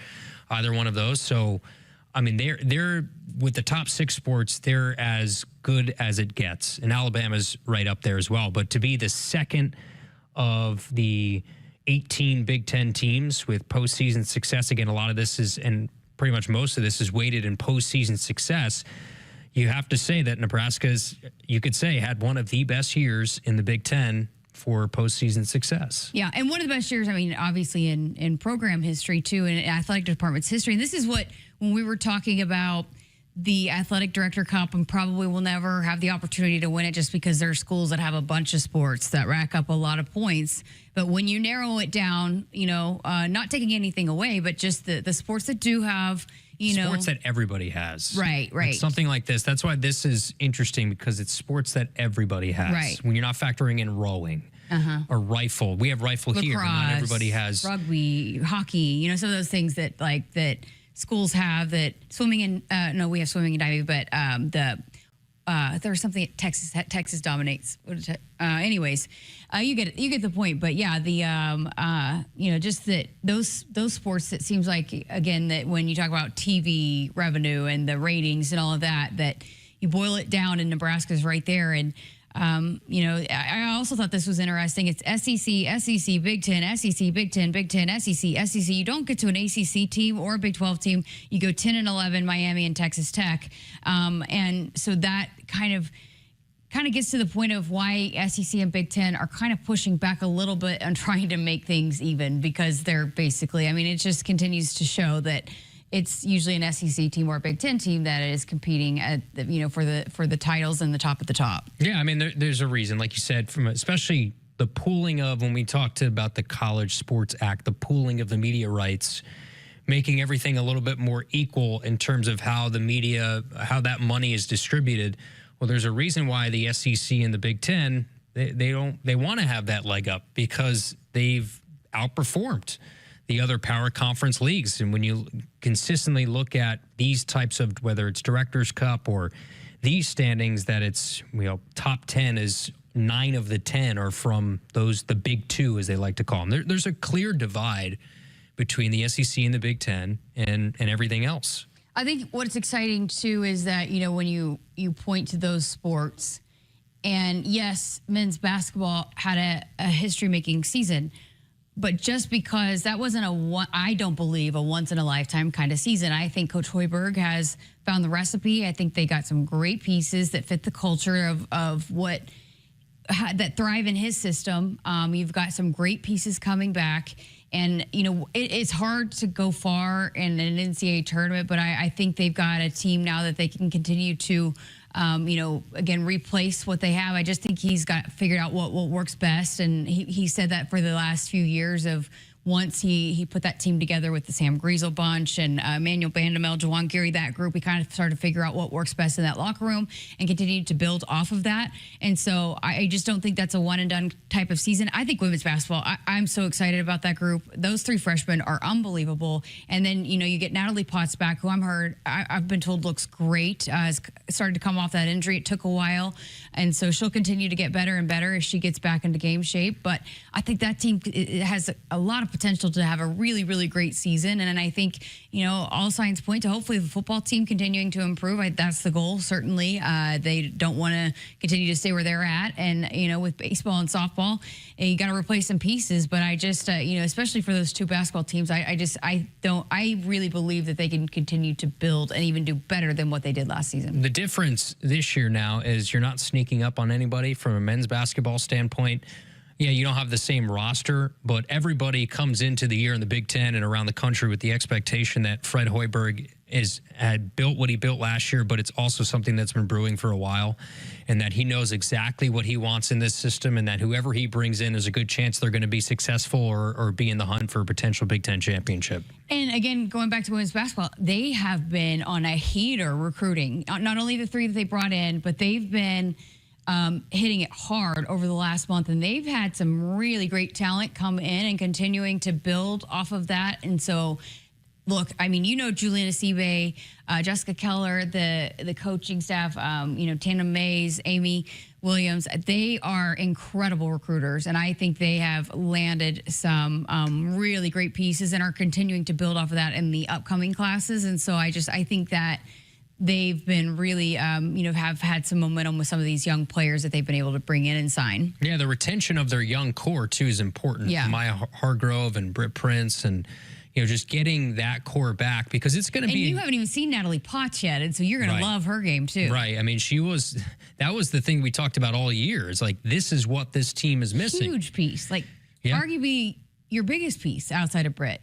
S4: Either one of those. So I mean, they're with the top 6 sports, they're as good as it gets. And Alabama's right up there as well. But to be the second of the 18 Big Ten teams with postseason success, again, a lot of this is, and pretty much most of this is weighted in postseason success. You have to say that Nebraska's, you could say, had one of the best years in the Big Ten for postseason success.
S6: Yeah, and one of the best years, I mean, obviously in program history, too, and athletic department's history. And this is what, when we were talking about the athletic director cup, and probably will never have the opportunity to win it just because there are schools that have a bunch of sports that rack up a lot of points. But when you narrow it down, you know, not taking anything away, but just the sports that do have, you know,
S4: sports that everybody has.
S6: Right.
S4: Like something like this. That's why this is interesting, because it's sports that everybody has.
S6: Right.
S4: When you're not factoring in rowing or rifle. We have rifle here, but not everybody has.
S6: Rugby, hockey, you know, some of those things that that schools have, that swimming and no, we have swimming and diving, but there's something that Texas dominates. Anyways, you get the point. But yeah, the you know, just that those sports, it seems like, again, that when you talk about TV revenue and the ratings and all of that, that you boil it down, and Nebraska's right there. And you know, I also thought this was interesting. It's SEC, Big Ten, SEC, Big Ten, Big Ten, SEC, SEC. You don't get to an ACC team or a Big 12 team. You go 10-11, Miami and Texas Tech. And so that kind of gets to the point of why SEC and Big Ten are kind of pushing back a little bit on trying to make things even, because they're basically, I mean, it just continues to show that it's usually an SEC team or a Big Ten team that is competing at the, you know, for the titles and the top at the top.
S4: Yeah, I mean, there's a reason, like you said, from especially the pooling of, when we talked about the College Sports Act, the pooling of the media rights, making everything a little bit more equal in terms of how the media, how that money is distributed. Well, there's a reason why the SEC and the Big Ten, they want to have that leg up, because they've outperformed the other power conference leagues. And when you consistently look at these types of, whether it's Directors Cup or these standings, that it's, you know, top 10 is 9 of the 10 are from those, the big 2, as they like to call them. There's a clear divide between the SEC and the Big Ten and everything else.
S6: I think what's exciting too is that, you know, when you point to those sports, and yes, men's basketball had a history-making season, but just because that wasn't I don't believe a once-in-a-lifetime kind of season. I think Coach Hoiberg has found the recipe. I think they got some great pieces that fit the culture of what that thrive in his system. You've got some great pieces coming back. And, you know, it's hard to go far in an NCAA tournament, but I think they've got a team now that they can continue to, you know, again, replace what they have. I just think he's got figured out what works best. And he said that for the last few years of, once he put that team together with the Sam Griesel bunch and Emmanuel Bandamel, Jawan Geary, that group, we kind of started to figure out what works best in that locker room and continued to build off of that. And so I just don't think that's a one-and-done type of season. I think women's basketball, I'm so excited about that group. Those 3 freshmen are unbelievable. And then, you know, you get Natalie Potts back, who I've been told looks great. Has started to come off that injury. It took a while. And so she'll continue to get better and better as she gets back into game shape. But I think that team has a lot of potential to have a really, really great season. And I think, you know, all signs point to hopefully the football team continuing to improve. That's the goal, certainly. They don't want to continue to stay where they're at. And, you know, with baseball and softball, you got to replace some pieces. But I just, you know, especially for those 2 basketball teams, I really believe that they can continue to build and even do better than what they did last season.
S4: The difference this year now is you're not sneaking up on anybody from a men's basketball standpoint. Yeah, you don't have the same roster, but everybody comes into the year in the Big Ten and around the country with the expectation that Fred Hoiberg had built what he built last year, but it's also something that's been brewing for a while, and that he knows exactly what he wants in this system, and that whoever he brings in, there's a good chance they're going to be successful or be in the hunt for a potential Big Ten championship.
S6: And again, going back to women's basketball, they have been on a heater recruiting. Not only the 3 that they brought in, but they've been hitting it hard over the last month, and they've had some really great talent come in and continuing to build off of that. And so look, I mean, Juliana Seabay, Jessica Keller, the coaching staff, Tandem Mays, Amy Williams, they are incredible recruiters. And I think they have landed some really great pieces and are continuing to build off of that in the upcoming classes. And so I think that they've been really, have had some momentum with some of these young players that they've been able to bring in and sign.
S4: Yeah, the retention of their young core, too, is important.
S6: Yeah.
S4: Maya Hargrove and Britt Prince and, just getting that core back because it's going to be...
S6: And you haven't even seen Natalie Potts yet, and so you're going to love her game, too.
S4: Right. I mean, that was the thing we talked about all year. It's like, this is what this team is missing.
S6: Huge piece. Arguably your biggest piece outside of Britt,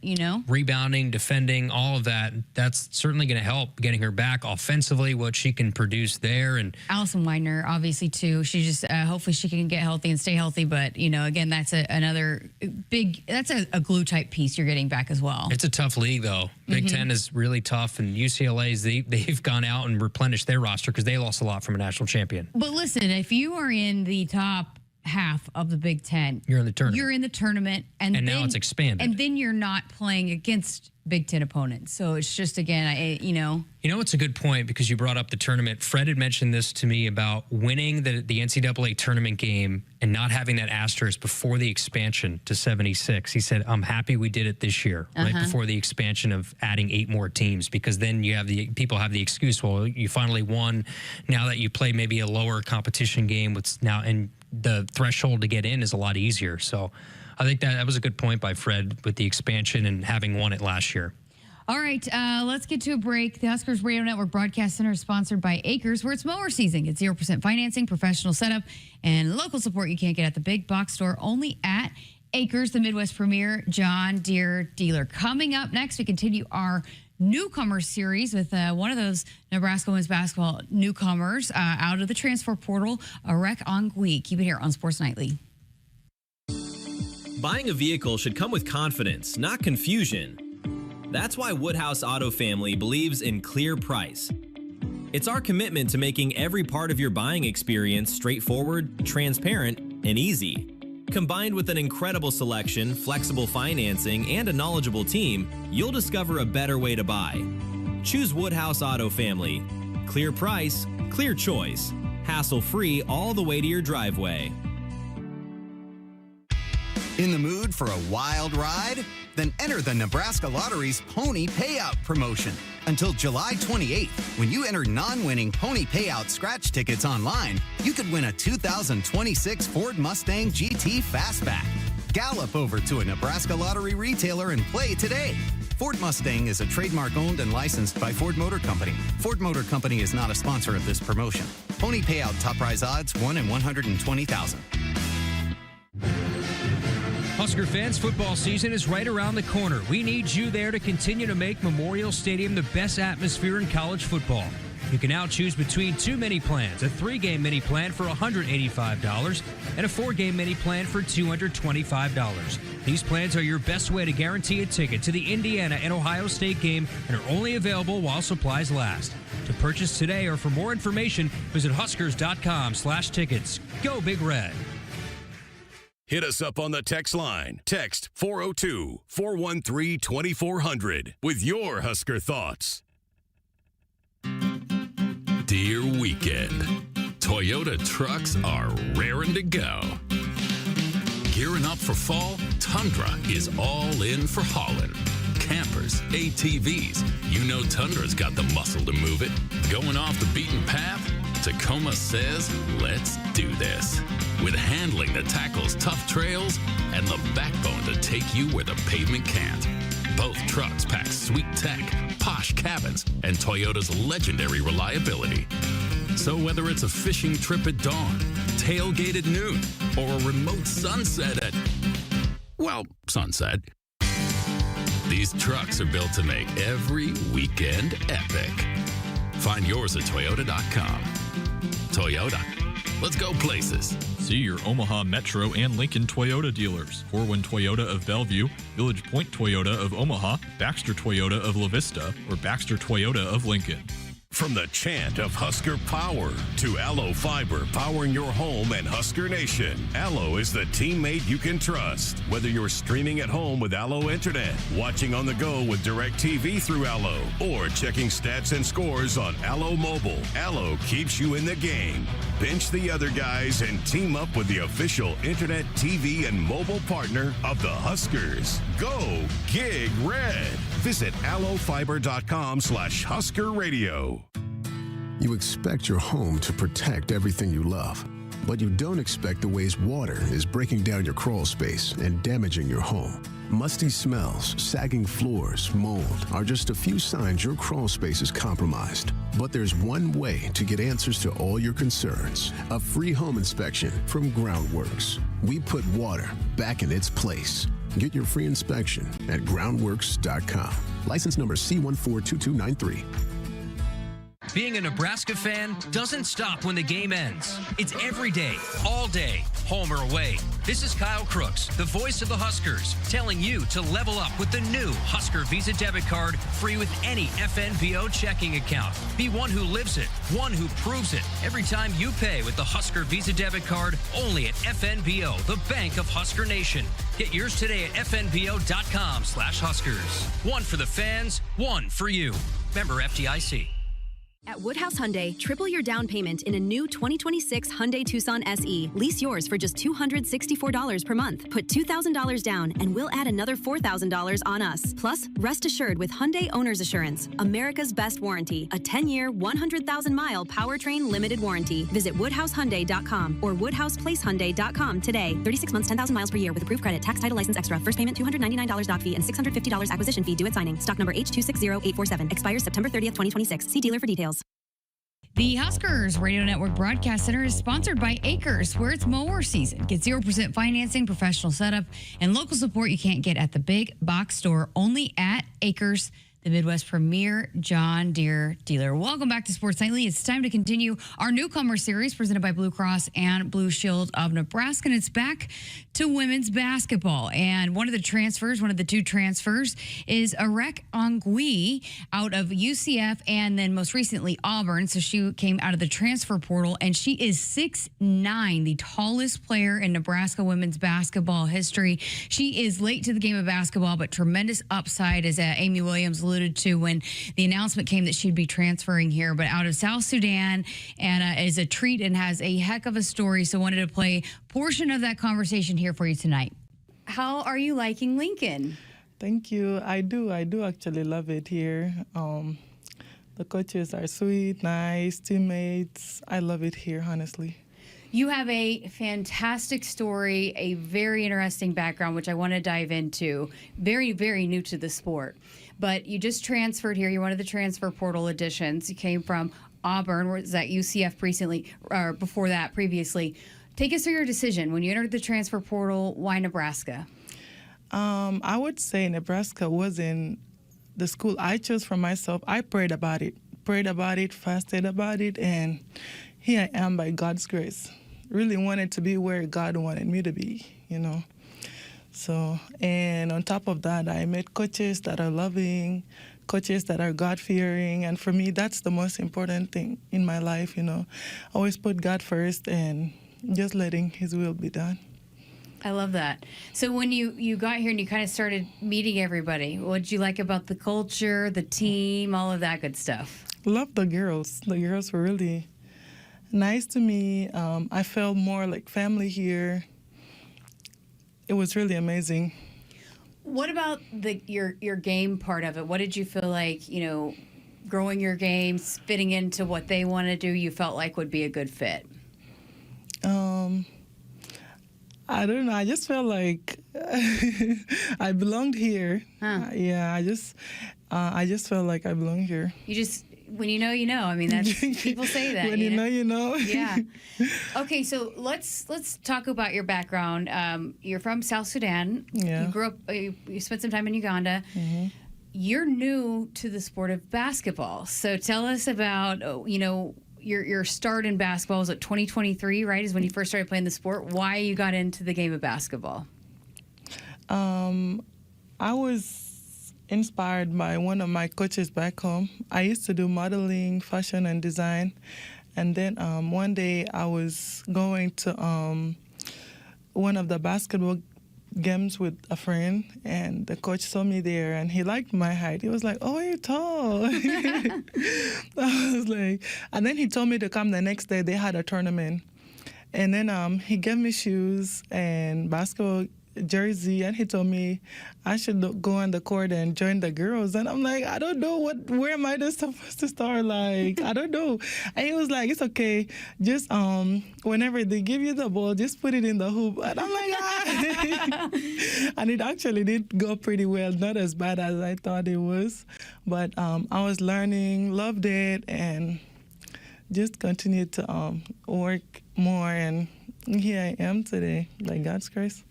S4: Rebounding, defending, all of that. That's certainly going to help getting her back offensively, what she can produce there. And
S6: Allison Widener, obviously, too. She just, hopefully she can get healthy and stay healthy. But, again, that's another big, that's a glue type piece you're getting back as well.
S4: It's a tough league, though. Big Ten is really tough. And UCLA's, they've gone out and replenished their roster because they lost a lot from a national champion.
S6: But listen, if you are in the top half of the Big Ten,
S4: you're in the tournament.
S6: You're in the tournament, and then,
S4: now it's expanded.
S6: And then you're not playing against Big Ten opponents. So it's just, again,
S4: it's a good point because you brought up the tournament. Fred had mentioned this to me about winning the NCAA tournament game and not having that asterisk before the expansion to 76. He said, I'm happy we did it this year, right before the expansion of adding 8 more teams, because then people have the excuse, well, you finally won. Now that you play maybe a lower competition game, and the threshold to get in is a lot easier. So I think that was a good point by Fred with the expansion and having won it last year.
S6: All right, let's get to a break. The Huskers Radio Network Broadcast Center is sponsored by Akrs, where it's mower season. It's 0% financing, professional setup, and local support you can't get at the big box store, only at Akrs, the Midwest premier John Deere dealer. Coming up next, we continue our newcomer series with one of those Nebraska women's basketball newcomers out of the transfer portal, Arek Angui. Keep it here on Sports Nightly.
S18: Buying a vehicle should come with confidence, not confusion. That's why Woodhouse Auto Family believes in clear price. It's our commitment to making every part of your buying experience straightforward, transparent, and easy. Combined with an incredible selection, flexible financing, and a knowledgeable team, you'll discover a better way to buy. Choose Woodhouse Auto Family. Clear price, clear choice. Hassle-free all the way to your driveway.
S9: In the mood for a wild ride? Then enter the Nebraska Lottery's Pony Payout promotion. Until July 28th, when you enter non-winning Pony Payout scratch tickets online, you could win a 2026 Ford Mustang GT Fastback. Gallop over to a Nebraska Lottery retailer and play today. Ford Mustang is a trademark owned and licensed by Ford Motor Company. Ford Motor Company is not a sponsor of this promotion. Pony Payout top prize odds 1 in 120,000.
S8: Husker fans, football season is right around the corner. We need you there to continue to make Memorial Stadium the best atmosphere in college football. You can now choose between 2 mini plans, a 3-game mini plan for $185 and a 4-game mini plan for $225. These plans are your best way to guarantee a ticket to the Indiana and Ohio State game and are only available while supplies last. To purchase today or for more information, visit huskers.com/tickets. Go Big Red.
S2: Hit us up on the text line. Text 402-413-2400 with your Husker thoughts.
S20: Dear weekend, Toyota trucks are raring to go. Gearing up for fall, Tundra is all in for hauling. Campers, ATVs, Tundra's got the muscle to move it. Going off the beaten path? Tacoma says, let's do this. With handling that tackles tough trails and the backbone to take you where the pavement can't. Both trucks pack sweet tech, posh cabins, and Toyota's legendary reliability. So whether it's a fishing trip at dawn, tailgate at noon, or a remote sunset at, sunset, these trucks are built to make every weekend epic. Find yours at Toyota.com. Toyota. Let's go places.
S7: See your Omaha Metro and Lincoln Toyota dealers. Corwin Toyota of Bellevue, Village Point Toyota of Omaha, Baxter Toyota of La Vista, or Baxter Toyota of Lincoln.
S2: From the chant of Husker power to Allo Fiber powering your home and Husker Nation, Allo is the teammate you can trust. Whether you're streaming at home with Allo Internet, watching on the go with DirecTV through Allo, or checking stats and scores on Allo Mobile, Allo keeps you in the game. Bench the other guys and team up with the official Internet, TV, and mobile partner of the Huskers. Go Gig Red. Visit allofiber.com/Husker Radio.
S16: You expect your home to protect everything you love, but you don't expect the ways water is breaking down your crawl space and damaging your home. Musty smells, sagging floors, mold are just a few signs your crawl space is compromised. But there's one way to get answers to all your concerns. A free home inspection from Groundworks. We put water back in its place. Get your free inspection at groundworks.com. License number C142293.
S8: Being a Nebraska fan doesn't stop when the game ends. It's every day, all day, home or away. This is Kyle Crooks, the voice of the Huskers, telling you to level up with the new Husker Visa debit card, free with any FNBO checking account. Be one who lives it, one who proves it. Every time you pay with the Husker Visa debit card, only at FNBO, the bank of Husker Nation. Get yours today at fnbo.com/Huskers. One for the fans, one for you. Member FDIC.
S3: At Woodhouse Hyundai, triple your down payment in a new 2026 Hyundai Tucson SE. Lease yours for just $264 per month. Put $2,000 down and we'll add another $4,000 on us. Plus, rest assured with Hyundai Owner's Assurance, America's best warranty. A 10-year, 100,000-mile powertrain limited warranty. Visit WoodhouseHyundai.com or WoodhousePlaceHyundai.com today. 36 months, 10,000 miles per year with approved credit, tax, title, license extra. First payment $299 doc fee and $650 acquisition fee due at signing. Stock number H260847. Expires September 30th, 2026. See dealer for details.
S6: The Huskers Radio Network Broadcast Center is sponsored by Akrs, where it's mower season. Get 0% financing, professional setup, and local support you can't get at the big box store, only at Akrs, the Midwest premier John Deere dealer. Welcome back to Sports Nightly. It's time to continue our newcomer series presented by Blue Cross and Blue Shield of Nebraska, and it's back to women's basketball. And one of the two transfers is Arek Angui out of UCF and then most recently Auburn. So she came out of the transfer portal, and she is 6'9", the tallest player in Nebraska women's basketball history. She is late to the game of basketball, but tremendous upside, as Amy Williams alluded to when the announcement came that she'd be transferring here, but out of South Sudan, and is a treat and has a heck of a story. So wanted to play a portion of that conversation here for you tonight. How are you liking Lincoln?
S22: Thank you. I do actually love it here. The coaches are sweet, nice, teammates. I love it here, honestly.
S6: You have a fantastic story, a very interesting background, which I want to dive into. Very, very new to the sport. But you just transferred here. You're one of the transfer portal additions. You came from Auburn, was at UCF previously. Take us through your decision. When you entered the transfer portal, why Nebraska?
S22: I would say Nebraska wasn't the school I chose for myself. I prayed about it, fasted about it, and here I am by God's grace. Really wanted to be where God wanted me to be, So, and on top of that, I met coaches that are loving, coaches that are God-fearing, and for me, that's the most important thing in my life, Always put God first and just letting His will be done.
S6: I love that. So when you got here and you kind of started meeting everybody, what did you like about the culture, the team, all of that good stuff?
S22: Love the girls. The girls were really nice to me. I felt more like family here. It was really amazing.
S6: What about your game part of it? What did you feel like, growing your game, fitting into what they want to do, you felt like would be a good fit?
S22: I don't know. I just felt like I belonged here.
S6: Huh.
S22: Yeah, I just felt like I belong here.
S6: When you know, you know. I mean, that's people say that.
S22: When you know, you know.
S6: Yeah. Okay, so let's talk about your background. You're from South Sudan.
S22: Yeah.
S6: You grew up. You spent some time in Uganda.
S22: Mm-hmm.
S6: You're new to the sport of basketball. So tell us about your start in basketball. Was it 2023? Right, is when you first started playing the sport. Why you got into the game of basketball?
S22: I inspired by one of my coaches back home. I used to do modeling, fashion, and design. And then one day I was going to one of the basketball games with a friend, and the coach saw me there, and he liked my height. He was like, "Oh, you're tall." I was like, and then he told me to come the next day. They had a tournament, and then he gave me shoes and basketball jersey, and he told me I should go on the court and join the girls. And I'm like, I don't know where am I supposed to start? Like, I don't know. And he was like, it's okay, just whenever they give you the ball, just put it in the hoop. And I'm like, ah. And it actually did go pretty well, not as bad as I thought it was, but I was learning, loved it, and just continued to work more, and here I am today, by God's grace.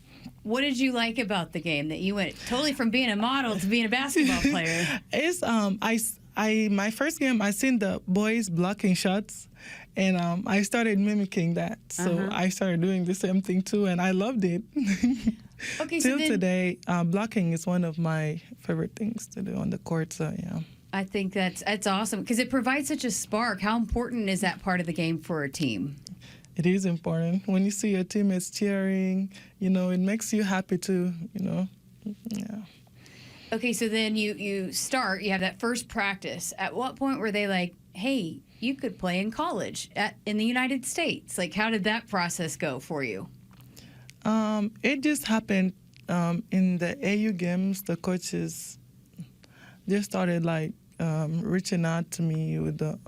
S6: What did you like about the game that you went totally from being a model to being a basketball player?
S22: It's my first game, I seen the boys blocking shots, and I started mimicking that. So I started doing the same thing too, and I loved it.
S6: Okay,
S22: Till today, blocking is one of my favorite things to do on the court. So yeah.
S6: I think that's awesome because it provides such a spark. How important is that part of the game for a team?
S22: It is important. When you see your teammates cheering, it makes you happy too, Yeah.
S6: Okay, so then you have that first practice. At what point were they like, hey, you could play in college in the United States? Like, how did that process go for you?
S22: It just happened in the AU games. The coaches just started reaching out to me with the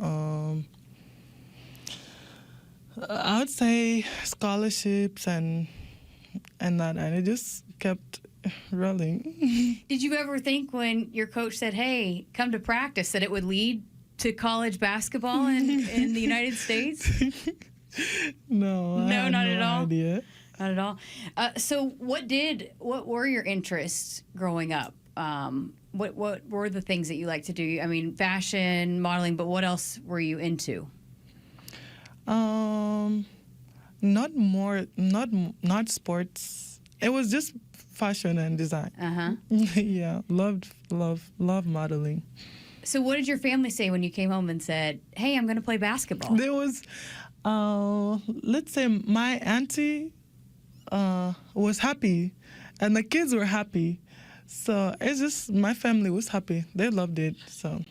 S22: I would say scholarships and that, and it just kept rolling.
S6: Did you ever think when your coach said, hey, come to practice, that it would lead to college basketball in the United States?
S22: No,
S6: not at all.
S22: Idea.
S6: Not at all. So what were your interests growing up? What were the things that you like to do? I mean, fashion, modeling, but what else were you into? Not sports. It was just fashion and design. Yeah, love modeling. So what did your family say when you came home and said, hey, I'm going to play basketball?
S22: There was, let's say my auntie was happy, and the kids were happy. So it's just, my family was happy. They loved it,
S6: So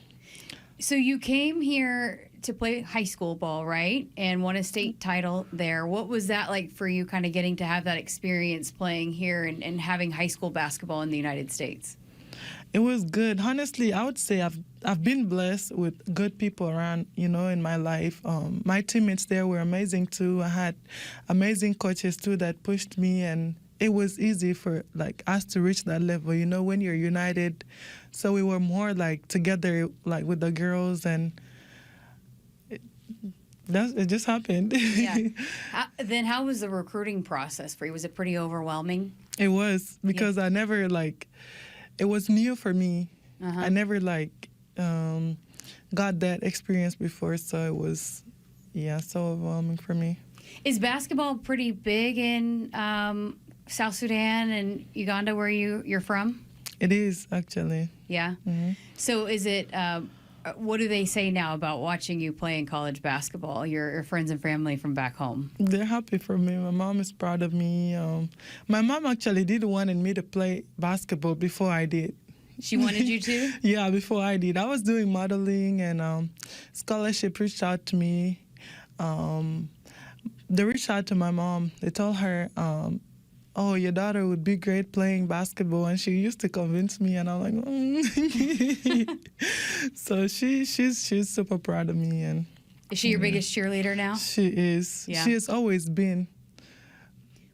S6: you came here to play high school ball, right? And won a state title there. What was that like for you, kind of getting to have that experience playing here and having high school basketball in the United States?
S22: It was good. Honestly, I would say I've been blessed with good people around, in my life. My teammates there were amazing too. I had amazing coaches too that pushed me, and it was easy for us to reach that level, when you're united. So we were more together, with the girls, and it just happened.
S6: Yeah. Then how was the recruiting process for you? Was it pretty overwhelming?
S22: It was, because I never it was new for me. I never got that experience before, so it was so overwhelming for me.
S6: Is basketball pretty big in South Sudan and Uganda, where you're from?
S22: It is, actually.
S6: Yeah. Mm-hmm. So is it? What do they say now about watching you play in college basketball? Your friends and family from back home?
S22: They're happy for me. My mom is proud of me. My mom actually did wanted me to play basketball before I did.
S6: She wanted you to?
S22: Yeah, before I did. I was doing modeling, and scholarship reached out to me. They reached out to my mom. They told her, oh, your daughter would be great playing basketball, and she used to convince me, and I'm like, So she's super proud of me. And
S6: is she your biggest cheerleader now?
S22: She is. Yeah. She has always been.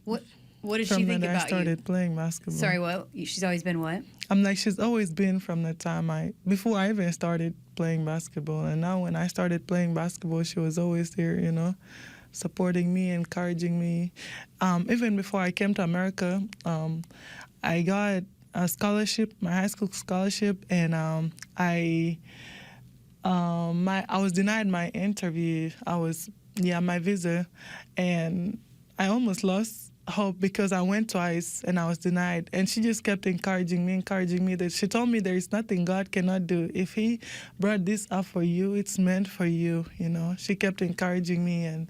S6: What did she think about you? From when I
S22: started playing basketball.
S6: Sorry, what? She's always been what?
S22: She's always been from the time before I even started playing basketball, and now when I started playing basketball, she was always there, supporting me, encouraging me. Even before I came to America, I got a scholarship, my high school scholarship, and I was denied my interview. My visa, and I almost lost hope because I went twice and I was denied. And she just kept encouraging me that she told me there is nothing God cannot do. If he brought this up for you, it's meant for you, you know. She kept encouraging me, and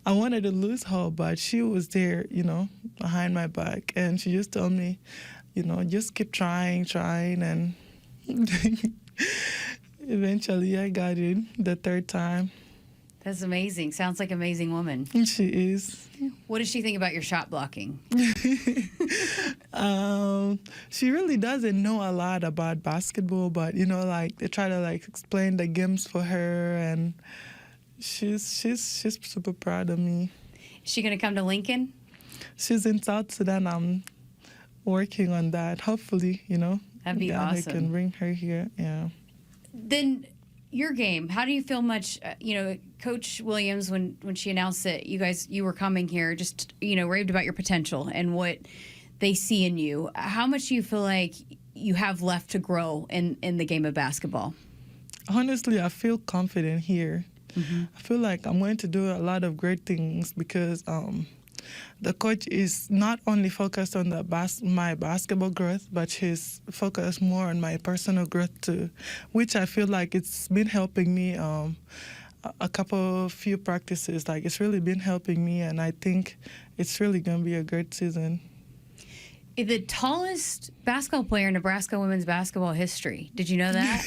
S22: I wanted to lose hope, but she was there, you know, behind my back. And she just told me, you know, just keep trying, and eventually I got it the third time.
S6: That's amazing. Sounds like an amazing woman.
S22: She is.
S6: What does she think about your shot blocking?
S22: She really doesn't know a lot about basketball, but, you know, like, they try to, like, explain the games for her, and she's super proud of me.
S6: Is she going to come to Lincoln?
S22: She's in South Sudan. I'm working on that. Hopefully, you know.
S6: That'd be
S22: I
S6: awesome.
S22: can bring her here, yeah.
S6: Then your game, how do you feel much, you know, Coach Williams, when she announced that you were coming here, just, you know, raved about your potential and what they see in you. How much do you feel like you have left to grow in the game of basketball?
S22: Honestly, I feel confident here. Mm-hmm. I feel like I'm going to do a lot of great things because the coach is not only focused on my basketball growth, but he's focused more on my personal growth too, which I feel like it's been helping me a few practices. Like, it's really been helping me, and I think it's really going to be a great season.
S6: The tallest basketball player in Nebraska women's basketball history. Did you know that?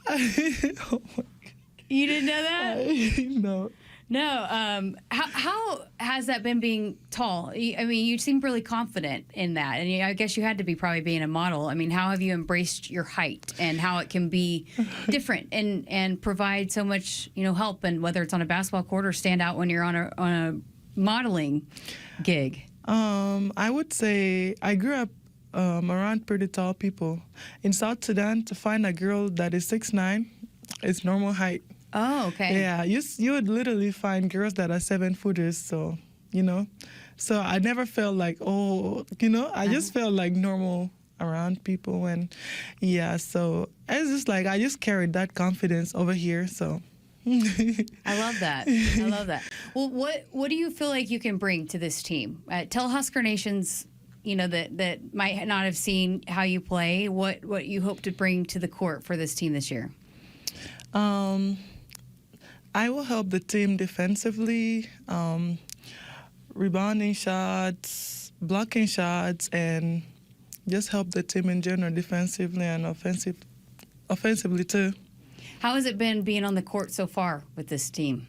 S22: Oh my God.
S6: You didn't know that?
S22: No.
S6: No. How has that been, being tall? I mean, you seem really confident in that, and I guess you had to be probably being a model. I mean, how have you embraced your height and how it can be different and provide so much, you know, help, and whether it's on a basketball court or stand out when you're on a modeling gig?
S22: I would say I grew up around pretty tall people. In South Sudan, to find a girl that is 6'9" is normal height.
S6: Oh, okay.
S22: Yeah, you would literally find girls that are 7-footers, so, you know. So I never felt like, oh, you know, I just felt like normal around people. And, yeah, so it's just like I just carried that confidence over here, so.
S6: I love that. I love that. Well, what do you feel like you can bring to this team? Tell Husker Nations, you know, that might not have seen how you play, what you hope to bring to the court for this team this year.
S22: I will help the team defensively, rebounding shots, blocking shots, and just help the team in general defensively and offensively too.
S6: How has it been being on the court so far with this team?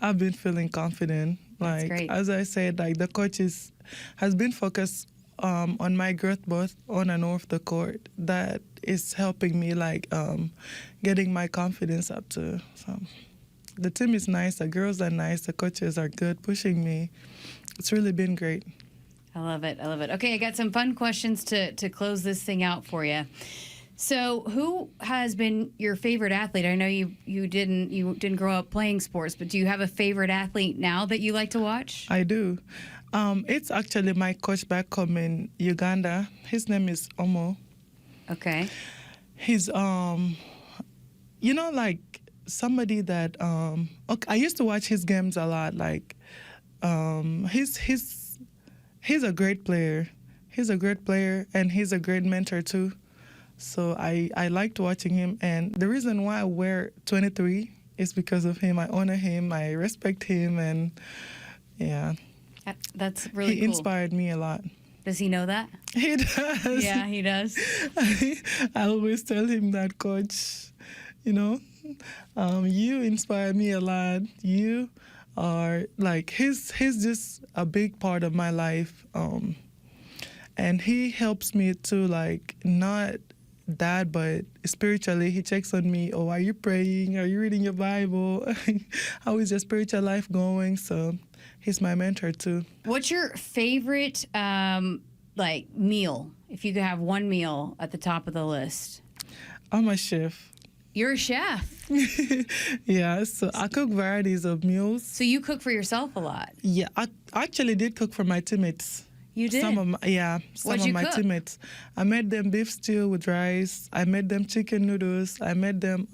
S22: I've been feeling confident.
S6: That's great.
S22: As I said, like, the coach has been focused on my growth both on and off the court. That is helping me, like, getting my confidence up too. So the team is nice, the girls are nice, the coaches are good, pushing me. It's really been great.
S6: I love it. I love it. Okay, I got some fun questions to close this thing out for you. So, who has been your favorite athlete? I know you didn't grow up playing sports, but do you have a favorite athlete now that you like to watch?
S22: I do. It's actually my coach back home in Uganda. His name is Omo.
S6: Okay.
S22: He's you know, like, somebody that okay, I used to watch his games a lot. Like, he's a great player. He's a great player, and he's a great mentor too. So I liked watching him, and the reason why I wear 23 is because of him. I honor him, I respect him, and yeah.
S6: That's really cool.
S22: He inspired me a lot.
S6: Does he know that?
S22: He does.
S6: Yeah, he does.
S22: I always tell him that, Coach, you know, you inspire me a lot. You are, like, he's just a big part of my life. And he helps me to, like, not that, but spiritually, he checks on me. Oh, are you praying? Are you reading your Bible? How is your spiritual life going? So he's my mentor too.
S6: What's your favorite, like, meal? If you could have one meal at the top of the list.
S22: I'm a chef.
S6: You're a chef.
S22: Yeah, so I cook varieties of meals.
S6: So you cook for yourself a lot?
S22: Yeah, I actually did cook for my teammates.
S6: You did?
S22: Some of my teammates. I made them beef stew with rice. I made them chicken noodles. I made them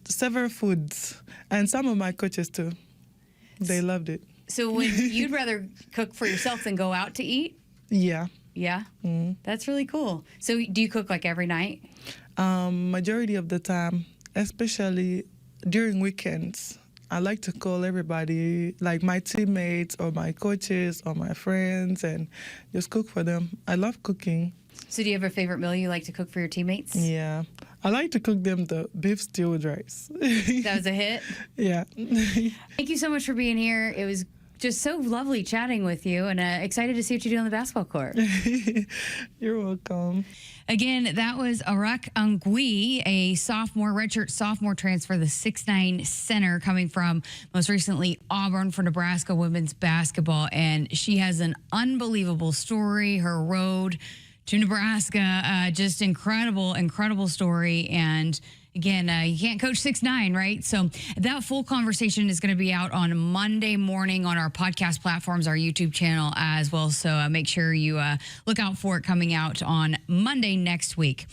S22: several foods, and some of my coaches too. They loved it.
S6: So when you'd rather cook for yourself than go out to eat?
S22: Yeah.
S6: Yeah? That's really cool. So do you cook like every night?
S22: Majority of the time, especially during weekends. I like to call everybody, like my teammates or my coaches or my friends, and just cook for them. I love cooking.
S6: So do you have a favorite meal you like to cook for your teammates?
S22: Yeah. I like to cook them the beef stew with rice.
S6: That was a hit?
S22: Yeah.
S6: Thank you so much for being here. It was just so lovely chatting with you, and excited to see what you do on the basketball court.
S22: You're welcome.
S6: Again, that was Arek Angui, a sophomore, redshirt sophomore transfer, the 6'9" center coming from most recently Auburn for Nebraska women's basketball. And she has an unbelievable story. Her road to Nebraska, just incredible, incredible story. And again, you can't coach 6'9", right? So that full conversation is going to be out on Monday morning on our podcast platforms, our YouTube channel as well. So make sure you look out for it coming out on Monday next week.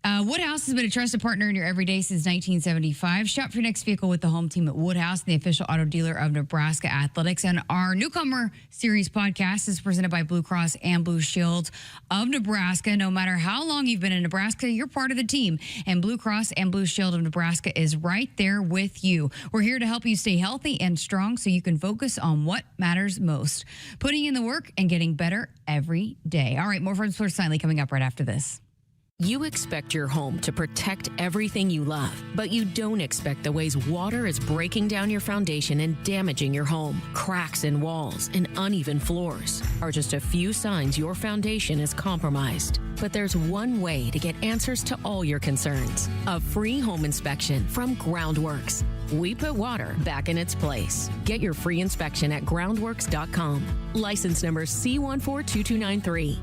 S6: Woodhouse has been a trusted partner in your everyday since 1975. Shop for your next vehicle with the home team at Woodhouse, the official auto dealer of Nebraska Athletics. And our Newcomer Series podcast is presented by Blue Cross and Blue Shield of Nebraska. No matter how long you've been in Nebraska, you're part of the team. And Blue Cross and Blue Shield of Nebraska is right there with you. We're here to help you stay healthy and strong so you can focus on what matters most. Putting in the work and getting better every day. All right, more from Sports Nightly coming up right after this.
S10: You expect your home to protect everything you love, but you don't expect the ways water is breaking down your foundation and damaging your home. Cracks in walls and uneven floors are just a few signs your foundation is compromised. But there's one way to get answers to all your concerns: a free home inspection from Groundworks. We put water back in its place. Get your free inspection at groundworks.com. License number C142293.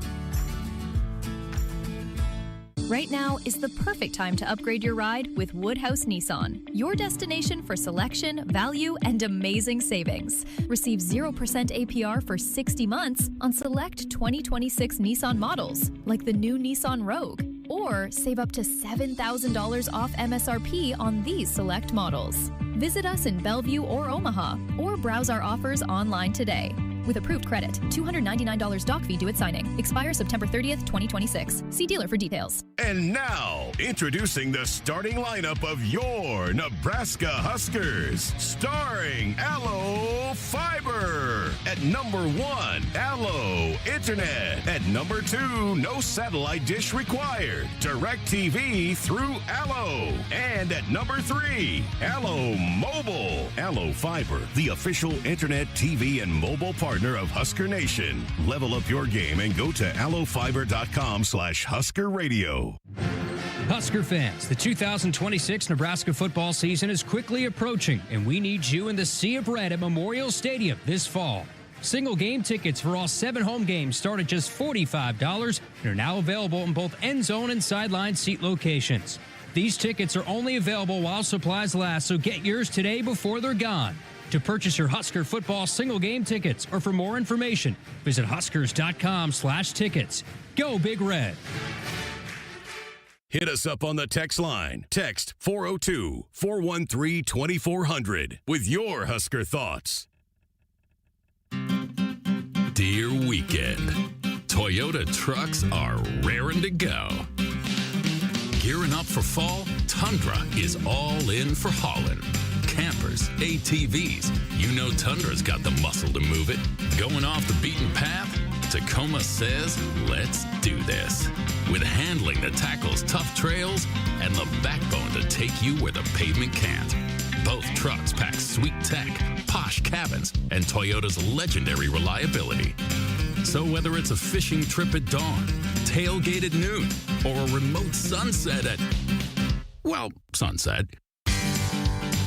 S12: Right now is the perfect time to upgrade your ride with Woodhouse Nissan, your destination for selection, value, and amazing savings. Receive 0% APR for 60 months on select 2026 Nissan models, like the new Nissan Rogue, or save up to $7,000 off MSRP on these select models. Visit us in Bellevue or Omaha, or browse our offers online today. With approved credit, $299 doc fee due at signing. Expires September 30th, 2026. See dealer for details.
S2: And now, introducing the starting lineup of your Nebraska Huskers. Starring Allo Fiber. At number 1, Allo Internet. At number 2, no satellite dish required. DirecTV through Allo. And at number 3, Allo Mobile. Allo Fiber, the official internet, TV, and mobile partner of Husker Nation. Level up your game and go to allofiber.com/Husker Radio.
S8: Husker fans, the 2026 Nebraska football season is quickly approaching, and we need you in the Sea of Red at Memorial Stadium this fall. Single game tickets for all 7 home games start at just $45 and are now available in both end zone and sideline seat locations. These tickets are only available while supplies last, so get yours today before they're gone. To purchase your Husker football single game tickets or for more information, visit huskers.com/tickets. Go Big Red.
S2: Hit us up on the text line. Text 402-413-2400 with your Husker thoughts.
S20: Dear weekend, Toyota trucks are raring to go. Gearing up for fall, Tundra is all in for hauling. Campers, ATVs, you know Tundra's got the muscle to move it. Going off the beaten path? Tacoma says, let's do this. With handling that tackles tough trails and the backbone to take you where the pavement can't. Both trucks pack sweet tech, posh cabins, and Toyota's legendary reliability. So whether it's a fishing trip at dawn, tailgate at noon, or a remote sunset at, well, sunset,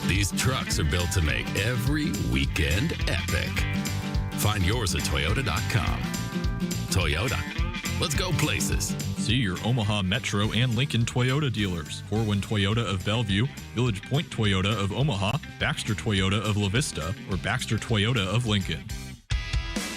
S20: these trucks are built to make every weekend epic. Find yours at Toyota.com. Toyota, let's go places.
S7: See your Omaha Metro and Lincoln Toyota dealers. Corwin Toyota of Bellevue, Village Point Toyota of Omaha, Baxter Toyota of La Vista, or Baxter Toyota of Lincoln.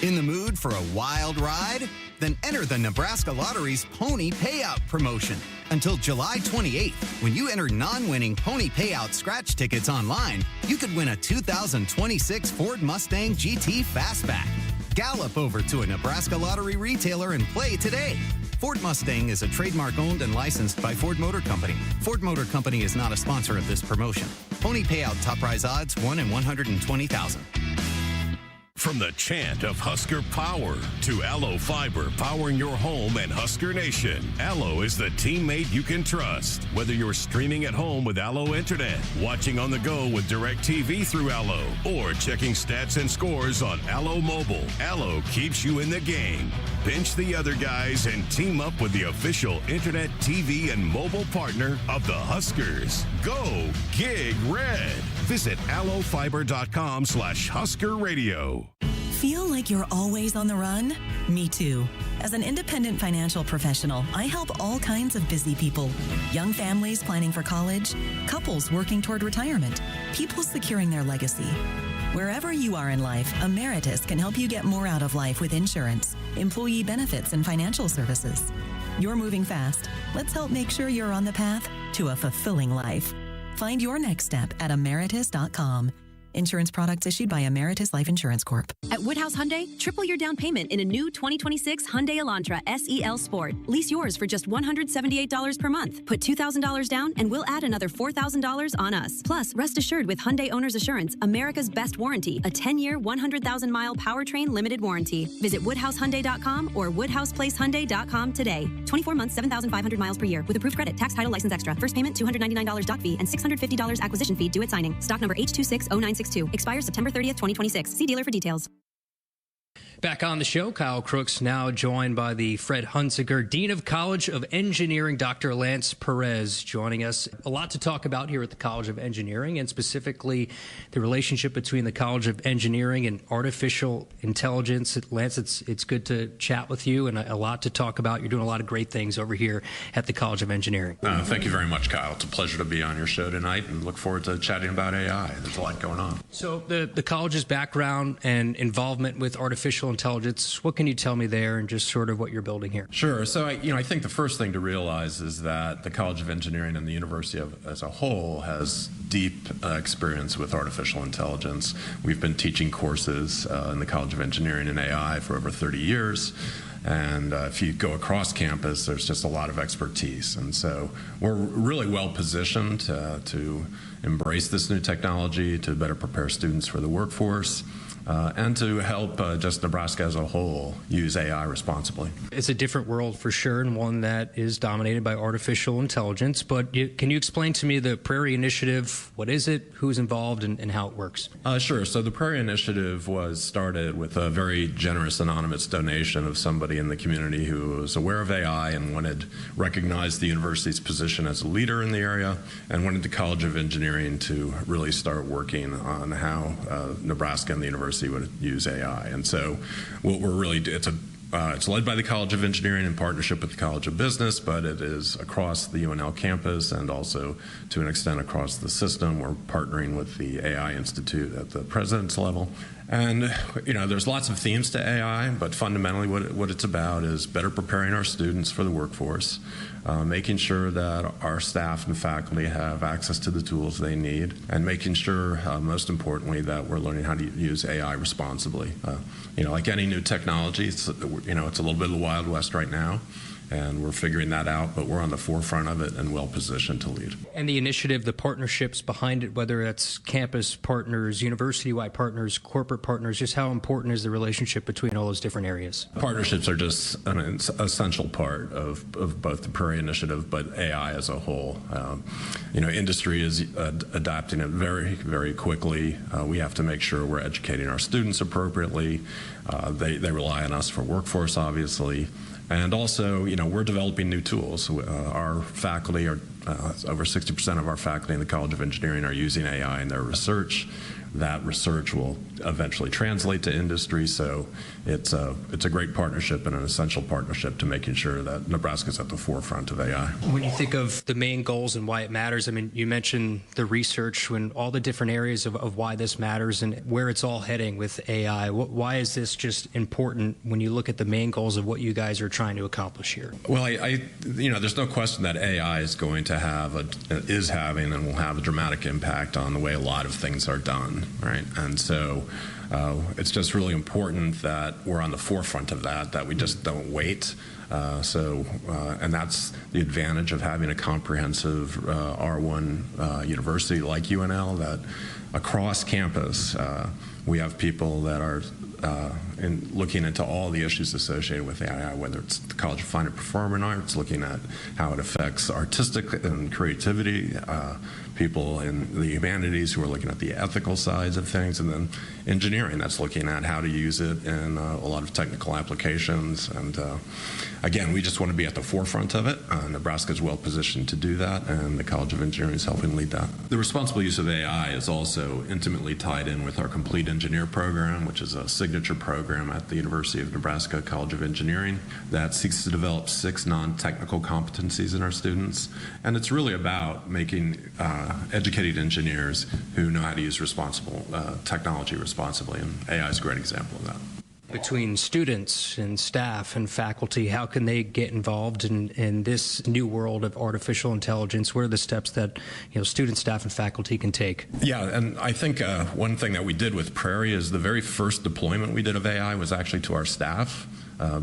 S9: In the mood for a wild ride? Then enter the Nebraska Lottery's Pony Payout promotion. Until July 28th, when you enter non-winning Pony Payout scratch tickets online, you could win a 2026 Ford Mustang GT Fastback. Gallop over to a Nebraska Lottery retailer and play today. Ford Mustang is a trademark owned and licensed by Ford Motor Company. Ford Motor Company is not a sponsor of this promotion. Pony Payout top prize odds 1 in 120,000.
S2: From the chant of Husker power to Allo Fiber powering your home and Husker Nation, Allo is the teammate you can trust. Whether you're streaming at home with Allo Internet, watching on the go with DirecTV through Allo, or checking stats and scores on Allo Mobile, Allo keeps you in the game. Bench the other guys and team up with the official Internet, TV, and mobile partner of the Huskers. Go Gig Red. Visit allofiber.com/Husker Radio.
S11: Feel like you're always on the run? Me too. As an independent financial professional, I help all kinds of busy people. Young families planning for college, couples working toward retirement, people securing their legacy. Wherever you are in life, Emeritus can help you get more out of life with insurance, employee benefits, and financial services. You're moving fast. Let's help make sure you're on the path to a fulfilling life. Find your next step at emeritus.com. Insurance products issued by Emeritus Life Insurance Corp.
S3: At Woodhouse Hyundai, triple your down payment in a new 2026 Hyundai Elantra SEL Sport. Lease yours for just $178 per month. Put $2,000 down and we'll add another $4,000 on us. Plus, rest assured with Hyundai Owner's Assurance, America's best warranty, a 10-year, 100,000-mile powertrain limited warranty. Visit WoodhouseHyundai.com or WoodhousePlaceHyundai.com today. 24 months, 7,500 miles per year with approved credit, tax, title, license extra. First payment, $299 doc fee and $650 acquisition fee due at signing. Stock number H260962. Expires September 30th, 2026. See dealer for details.
S8: Back on the show, Kyle Crooks now joined by the Fred Hunziker, Dean of College of Engineering, Dr. Lance Perez, joining us. A lot to talk about here at the College of Engineering, and specifically the relationship between the College of Engineering and artificial intelligence. Lance, it's good to chat with you, and a lot to talk about. You're doing a lot of great things over here at the College of Engineering.
S13: Thank you very much, Kyle. It's a pleasure to be on your show tonight, and look forward to chatting about AI. There's a lot going on.
S8: So the college's background and involvement with artificial intelligence, what can you tell me there and just sort of what you're building here?
S13: Sure. So, I think the first thing to realize is that the College of Engineering and the university as a whole has deep experience with artificial intelligence. We've been teaching courses in the College of Engineering and AI for over 30 years. And if you go across campus, there's just a lot of expertise. And so we're really well positioned to embrace this new technology, to better prepare students for the workforce, and to help just Nebraska as a whole use AI responsibly.
S8: It's a different world for sure, and one that is dominated by artificial intelligence. But can you explain to me the Prairie Initiative? What is it? Who's involved? And how it works?
S13: Sure. So the Prairie Initiative was started with a very generous anonymous donation of somebody in the community who was aware of AI and recognized the university's position as a leader in the area, and wanted the College of Engineering to really start working on how Nebraska and the university would use AI. And so what we're really it's led by the College of Engineering in partnership with the College of Business, but it is across the UNL campus and also to an extent across the system. We're partnering with the AI Institute at the president's level. And, there's lots of themes to AI, but fundamentally what it's about is better preparing our students for the workforce, making sure that our staff and faculty have access to the tools they need, and making sure, most importantly, that we're learning how to use AI responsibly. Like any new technology, it's a little bit of the Wild West right now. And we're figuring that out, but we're on the forefront of it and well positioned to lead.
S8: And the initiative, the partnerships behind it, whether it's campus partners, university-wide partners, corporate partners, just how important is the relationship between all those different areas?
S13: Partnerships are just an essential part of both the Prairie Initiative, but AI as a whole. Industry is adapting it very, very quickly. We have to make sure we're educating our students appropriately. They rely on us for workforce, obviously. And also, we're developing new tools. Our faculty are over 60% of our faculty in the College of Engineering are using AI in their research. that research will eventually translate to industry. So it's a great partnership and an essential partnership to making sure that Nebraska's at the forefront of AI.
S4: When you think of the main goals and why it matters, I mean, you mentioned the research and all the different areas of why this matters and where it's all heading with AI. Why is this just important when you look at the main goals of what you guys are trying to accomplish here?
S13: Well, there's no question that AI is going to is having and will have a dramatic impact on the way a lot of things are done, right? And so it's just really important that we're on the forefront of that we just don't wait. And that's the advantage of having a comprehensive R1 university like UNL, that across campus we have people that are looking into all the issues associated with AI, whether it's the College of Fine and Performing Arts, looking at how it affects artistic and creativity, people in the humanities who are looking at the ethical sides of things, and then engineering that's looking at how to use it in a lot of technical applications. And again, we just want to be at the forefront of it. Nebraska is well positioned to do that, and the College of Engineering is helping lead that. The responsible use of AI is also intimately tied in with our Complete Engineer program, which is a signature program at the University of Nebraska College of Engineering that seeks to develop 6 non-technical competencies in our students. And it's really about making educated engineers who know how to use responsible technology responsibly, and AI is a great example of that.
S4: Between students and staff and faculty, how can they get involved in this new world of artificial intelligence? What are the steps that students, staff, and faculty can take?
S13: Yeah, and I think one thing that we did with Prairie is the very first deployment we did of AI was actually to our staff,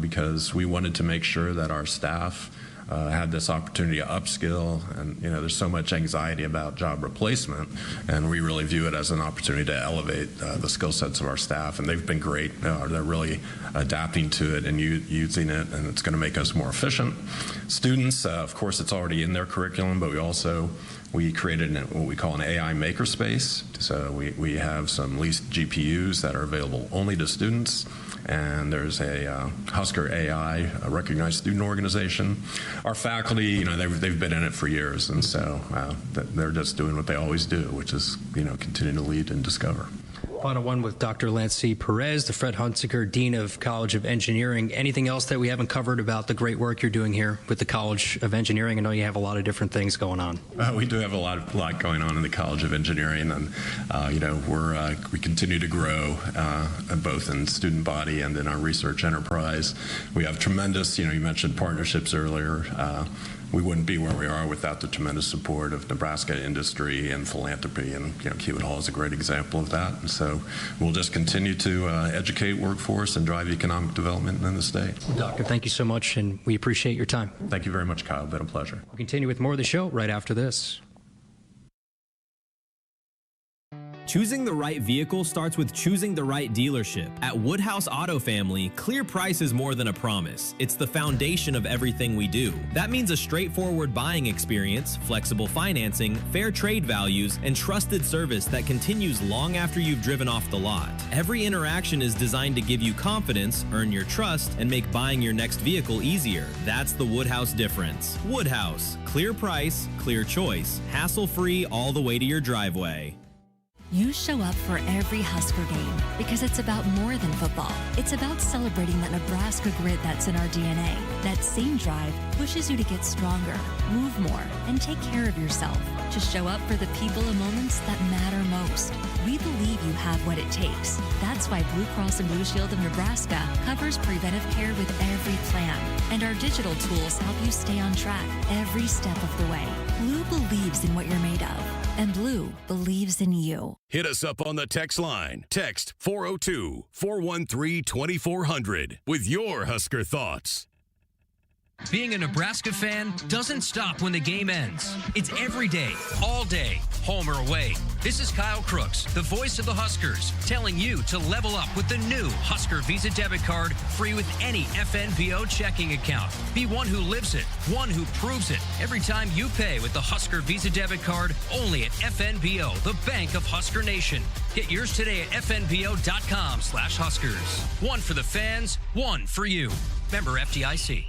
S13: because we wanted to make sure that our staff had this opportunity to upskill, and there's so much anxiety about job replacement, and we really view it as an opportunity to elevate the skill sets of our staff, and they've been great. They're really adapting to it and using it, and it's going to make us more efficient. Students, of course, it's already in their curriculum, but we created what we call an AI makerspace. So we have some leased GPUs that are available only to students. And there's a Husker AI, a recognized student organization. Our faculty, they've been in it for years, and so they're just doing what they always do, which is, continue to lead and discover.
S4: Final one with Dr. Lancy Perez, the Fred Hunziker Dean of College of Engineering. Anything else that we haven't covered about the great work you're doing here with the College of Engineering? I know you have a lot of different things going on.
S13: We do have a lot going on in the College of Engineering, and we continue to grow both in student body and in our research enterprise. We have tremendous, you mentioned partnerships earlier. We wouldn't be where we are without the tremendous support of Nebraska industry and philanthropy, and Kiewit Hall is a great example of that. And so we'll just continue to educate workforce and drive economic development in the state.
S4: Doctor, thank you so much, and we appreciate your time.
S13: Thank you very much, Kyle. It's been a pleasure.
S4: We'll continue with more of the show right after this.
S18: Choosing the right vehicle starts with choosing the right dealership. At Woodhouse Auto Family, clear price is more than a promise. It's the foundation of everything we do. That means a straightforward buying experience, flexible financing, fair trade values, and trusted service that continues long after you've driven off the lot. Every interaction is designed to give you confidence, earn your trust, and make buying your next vehicle easier. That's the Woodhouse difference. Woodhouse, clear price, clear choice, hassle-free all the way to your driveway.
S17: You show up for every Husker game because it's about more than football. It's about celebrating that Nebraska grit that's in our DNA. That same drive pushes you to get stronger, move more, and take care of yourself. To show up for the people and moments that matter most. We believe you have what it takes. That's why Blue Cross and Blue Shield of Nebraska covers preventive care with every plan. And our digital tools help you stay on track every step of the way. Blue believes in what you're made of. And Blue believes in you.
S2: Hit us up on the text line. Text 402-413-2400 with your Husker thoughts.
S8: Being a Nebraska fan doesn't stop when the game ends. It's every day, all day, home or away. This is Kyle Crooks, the voice of the Huskers, telling you to level up with the new Husker Visa debit card, free with any FNBO checking account. Be one who lives it, one who proves it. Every time you pay with the Husker Visa debit card, only at FNBO, the bank of Husker Nation. Get yours today at FNBO.com/Huskers. One for the fans, one for you. Member FDIC.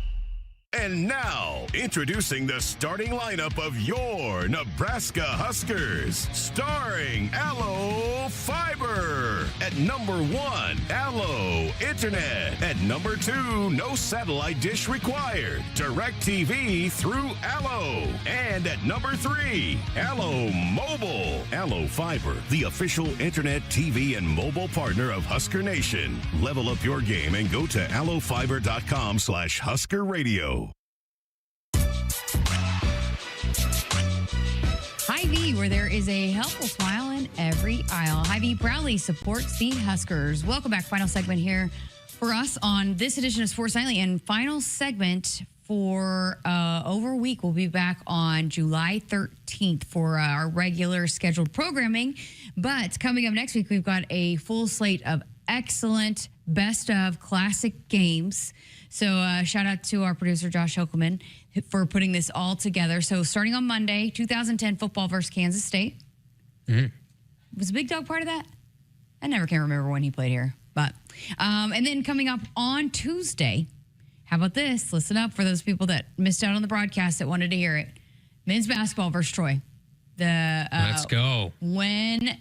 S2: And now, introducing the starting lineup of your Nebraska Huskers. Starring Allo Fiber. At number 1, Allo Internet. At number 2, no satellite dish required. DirecTV through Allo. And at number 3, Allo Mobile. Allo Fiber, the official internet, TV, and mobile partner of Husker Nation. Level up your game and go to allofiber.com/Husker Radio.
S6: Hy-Vee, where there is a helpful smile in every aisle. Hy-Vee proudly supports the Huskers. Welcome back. Final segment here for us on this edition of Sports Nightly. And final segment for over a week. We'll be back on July 13th for our regular scheduled programming. But coming up next week, we've got a full slate of excellent best of classic games. So shout out to our producer, Josh Hilkelman, for putting this all together. So starting on Monday, 2010 football versus Kansas State. Was Big Dog part of that? I never can remember when he played here. But and then coming up on Tuesday, how about this? Listen up for those people that missed out on the broadcast that wanted to hear it. Men's basketball versus Troy.
S4: Let's go.
S6: When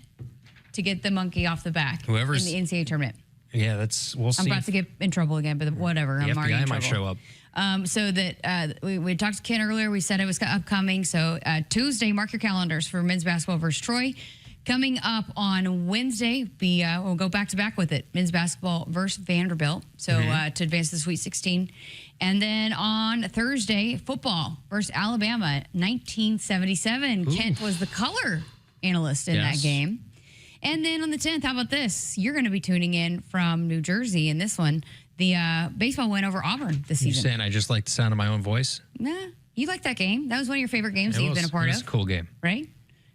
S6: to get the monkey off the back
S4: Whoever's
S6: in the NCAA tournament.
S4: Yeah, we'll see.
S6: I'm about to get in trouble again, but whatever.
S4: The
S6: I'm already in
S4: FBI might
S6: trouble.
S4: show up.
S6: So that we talked to Ken earlier. We said it was upcoming. So Tuesday, mark your calendars for men's basketball versus Troy. Coming up on Wednesday, we'll go back to back with it. Men's basketball versus Vanderbilt. So to advance to the Sweet 16. And then on Thursday, football versus Alabama, 1977. Ooh. Kent was the color analyst in that game. And then on the 10th, how about this? You're going to be tuning in from New Jersey in this one. The baseball win over Auburn this season.
S4: You're saying I just like the sound of my own voice?
S6: Nah, you like that game. That was one of your favorite games that you've been a part of.
S4: It was a cool game.
S6: Right?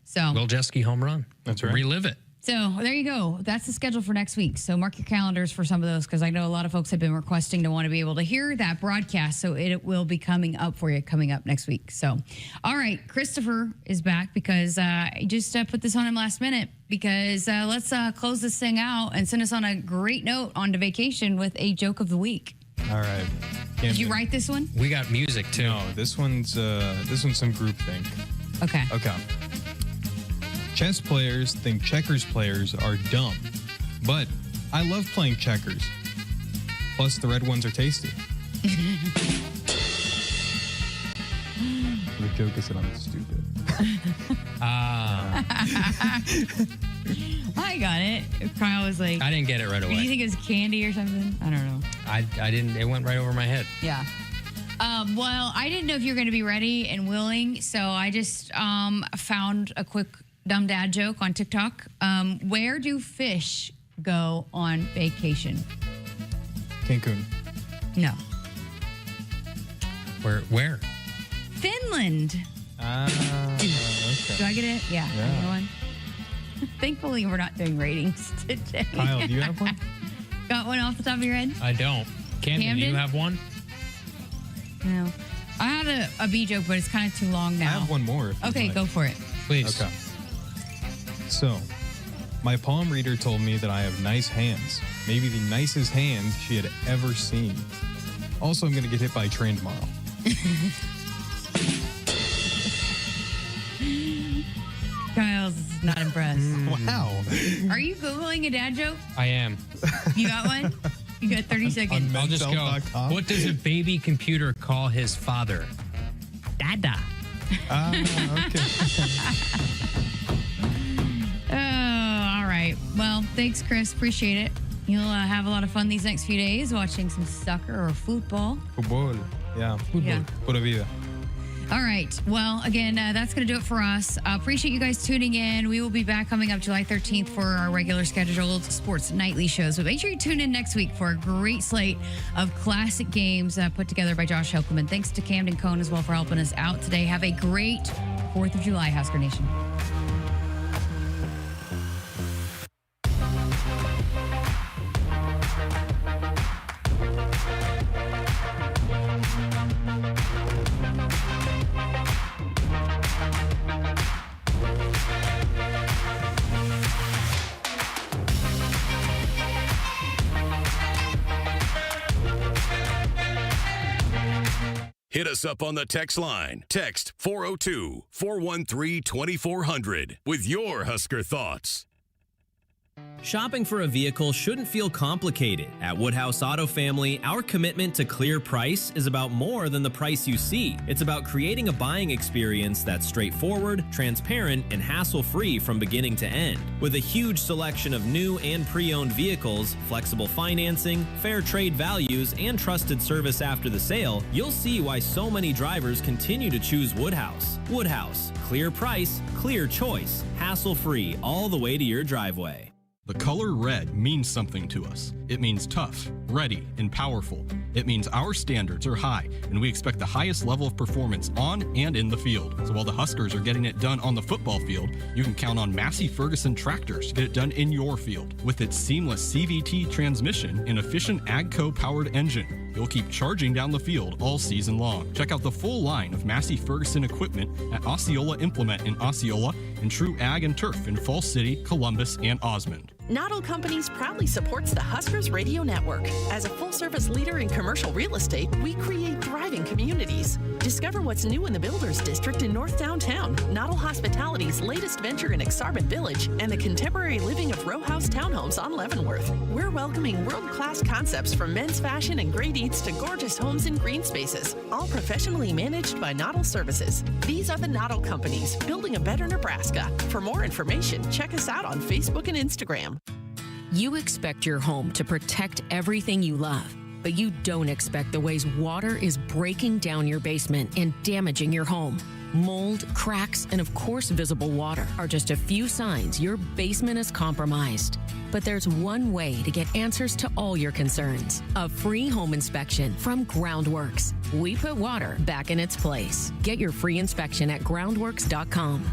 S6: So
S4: Will Jeske home run.
S1: That's right.
S4: Relive it.
S6: So there you go. That's the schedule for next week. So mark your calendars for some of those because I know a lot of folks have been requesting to want to be able to hear that broadcast. So it will be coming up for you coming up next week. So, all right, Christopher is back because I just put this on him last minute because let's close this thing out and send us on a great note on to vacation with a joke of the week.
S1: All right.
S6: Did you write this one?
S4: We got music too.
S1: No, this one's some groupthink.
S6: Okay.
S1: Chess players think checkers players are dumb, but I love playing checkers. Plus, the red ones are tasty. The joke is that I'm stupid.
S6: I got it. Kyle was like...
S4: I didn't get it right away.
S6: Do you think it was candy or something? I don't know.
S4: I didn't. It went right over my head.
S6: Yeah. Well, I didn't know if you were going to be ready and willing, so I just found a quick dumb dad joke on TikTok. Where do fish go on vacation?
S1: Cancun.
S6: No.
S4: Where?
S6: Finland.
S1: Okay.
S6: Do I get it? Yeah.
S1: Yeah.
S6: I get one. Thankfully, we're not doing ratings today.
S1: Kyle, do you have one?
S6: Got one off the top of your head?
S4: I don't. Camden, do you have one?
S6: No. I had a B joke, but it's kind of too long now.
S1: I have one more.
S6: Okay, go for it.
S4: Please.
S1: Okay. So, my palm reader told me that I have nice hands. Maybe the nicest hands she had ever seen. Also, I'm going to get hit by a train tomorrow.
S6: Kyle's not impressed.
S1: Wow.
S6: Are you Googling a dad joke?
S4: I am.
S6: You got one? You got 30 seconds.
S4: I'll just go. What does a baby computer call his father? Dada.
S1: Okay.
S6: All right. Well, thanks, Chris. Appreciate it. You'll have a lot of fun these next few days watching some soccer or football.
S1: Football. Yeah. Football.
S6: Yeah.
S1: Pura vida.
S6: All right. Well, again, that's going to do it for us. Appreciate you guys tuning in. We will be back coming up July 13th for our regular scheduled Sports Nightly shows. But make sure you tune in next week for a great slate of classic games put together by Josh Hilkelman. Thanks to Camden Cohn as well for helping us out today. Have a great 4th of July, Husker Nation.
S2: Hit us up on the text line. Text 402-413-2400 with your Husker thoughts.
S18: Shopping for a vehicle shouldn't feel complicated. At Woodhouse Auto Family, our commitment to clear price is about more than the price you see. It's about creating a buying experience that's straightforward, transparent, and hassle-free from beginning to end. With a huge selection of new and pre-owned vehicles, flexible financing, fair trade values, and trusted service after the sale, you'll see why so many drivers continue to choose Woodhouse. Woodhouse, clear price, clear choice, hassle-free all the way to your driveway.
S7: The color red means something to us. It means tough, ready, and powerful. It means our standards are high, and we expect the highest level of performance on and in the field. So while the Huskers are getting it done on the football field, you can count on Massey Ferguson tractors to get it done in your field. With its seamless CVT transmission and efficient AGCO-powered engine, you'll keep charging down the field all season long. Check out the full line of Massey Ferguson equipment at Osceola Implement in Osceola and True Ag and Turf in Falls City, Columbus, and Osmond.
S14: Noddle Companies proudly supports the Huskers Radio Network. As a full-service leader in commercial real estate, we create thriving communities. Discover what's new in the Builders District in North Downtown, Noddle Hospitality's latest venture in Exarban Village, and the contemporary living of row house townhomes on Leavenworth. We're welcoming world-class concepts from men's fashion and great eats to gorgeous homes and green spaces, all professionally managed by Noddle Services. These are the Noddle Companies, building a better Nebraska. For more information, check us out on Facebook and Instagram.
S10: You expect your home to protect everything you love, but you don't expect the ways water is breaking down your basement and damaging your home. Mold, cracks, and of course visible water are just a few signs your basement is compromised. But there's one way to get answers to all your concerns. A free home inspection from Groundworks. We put water back in its place. Get your free inspection at groundworks.com.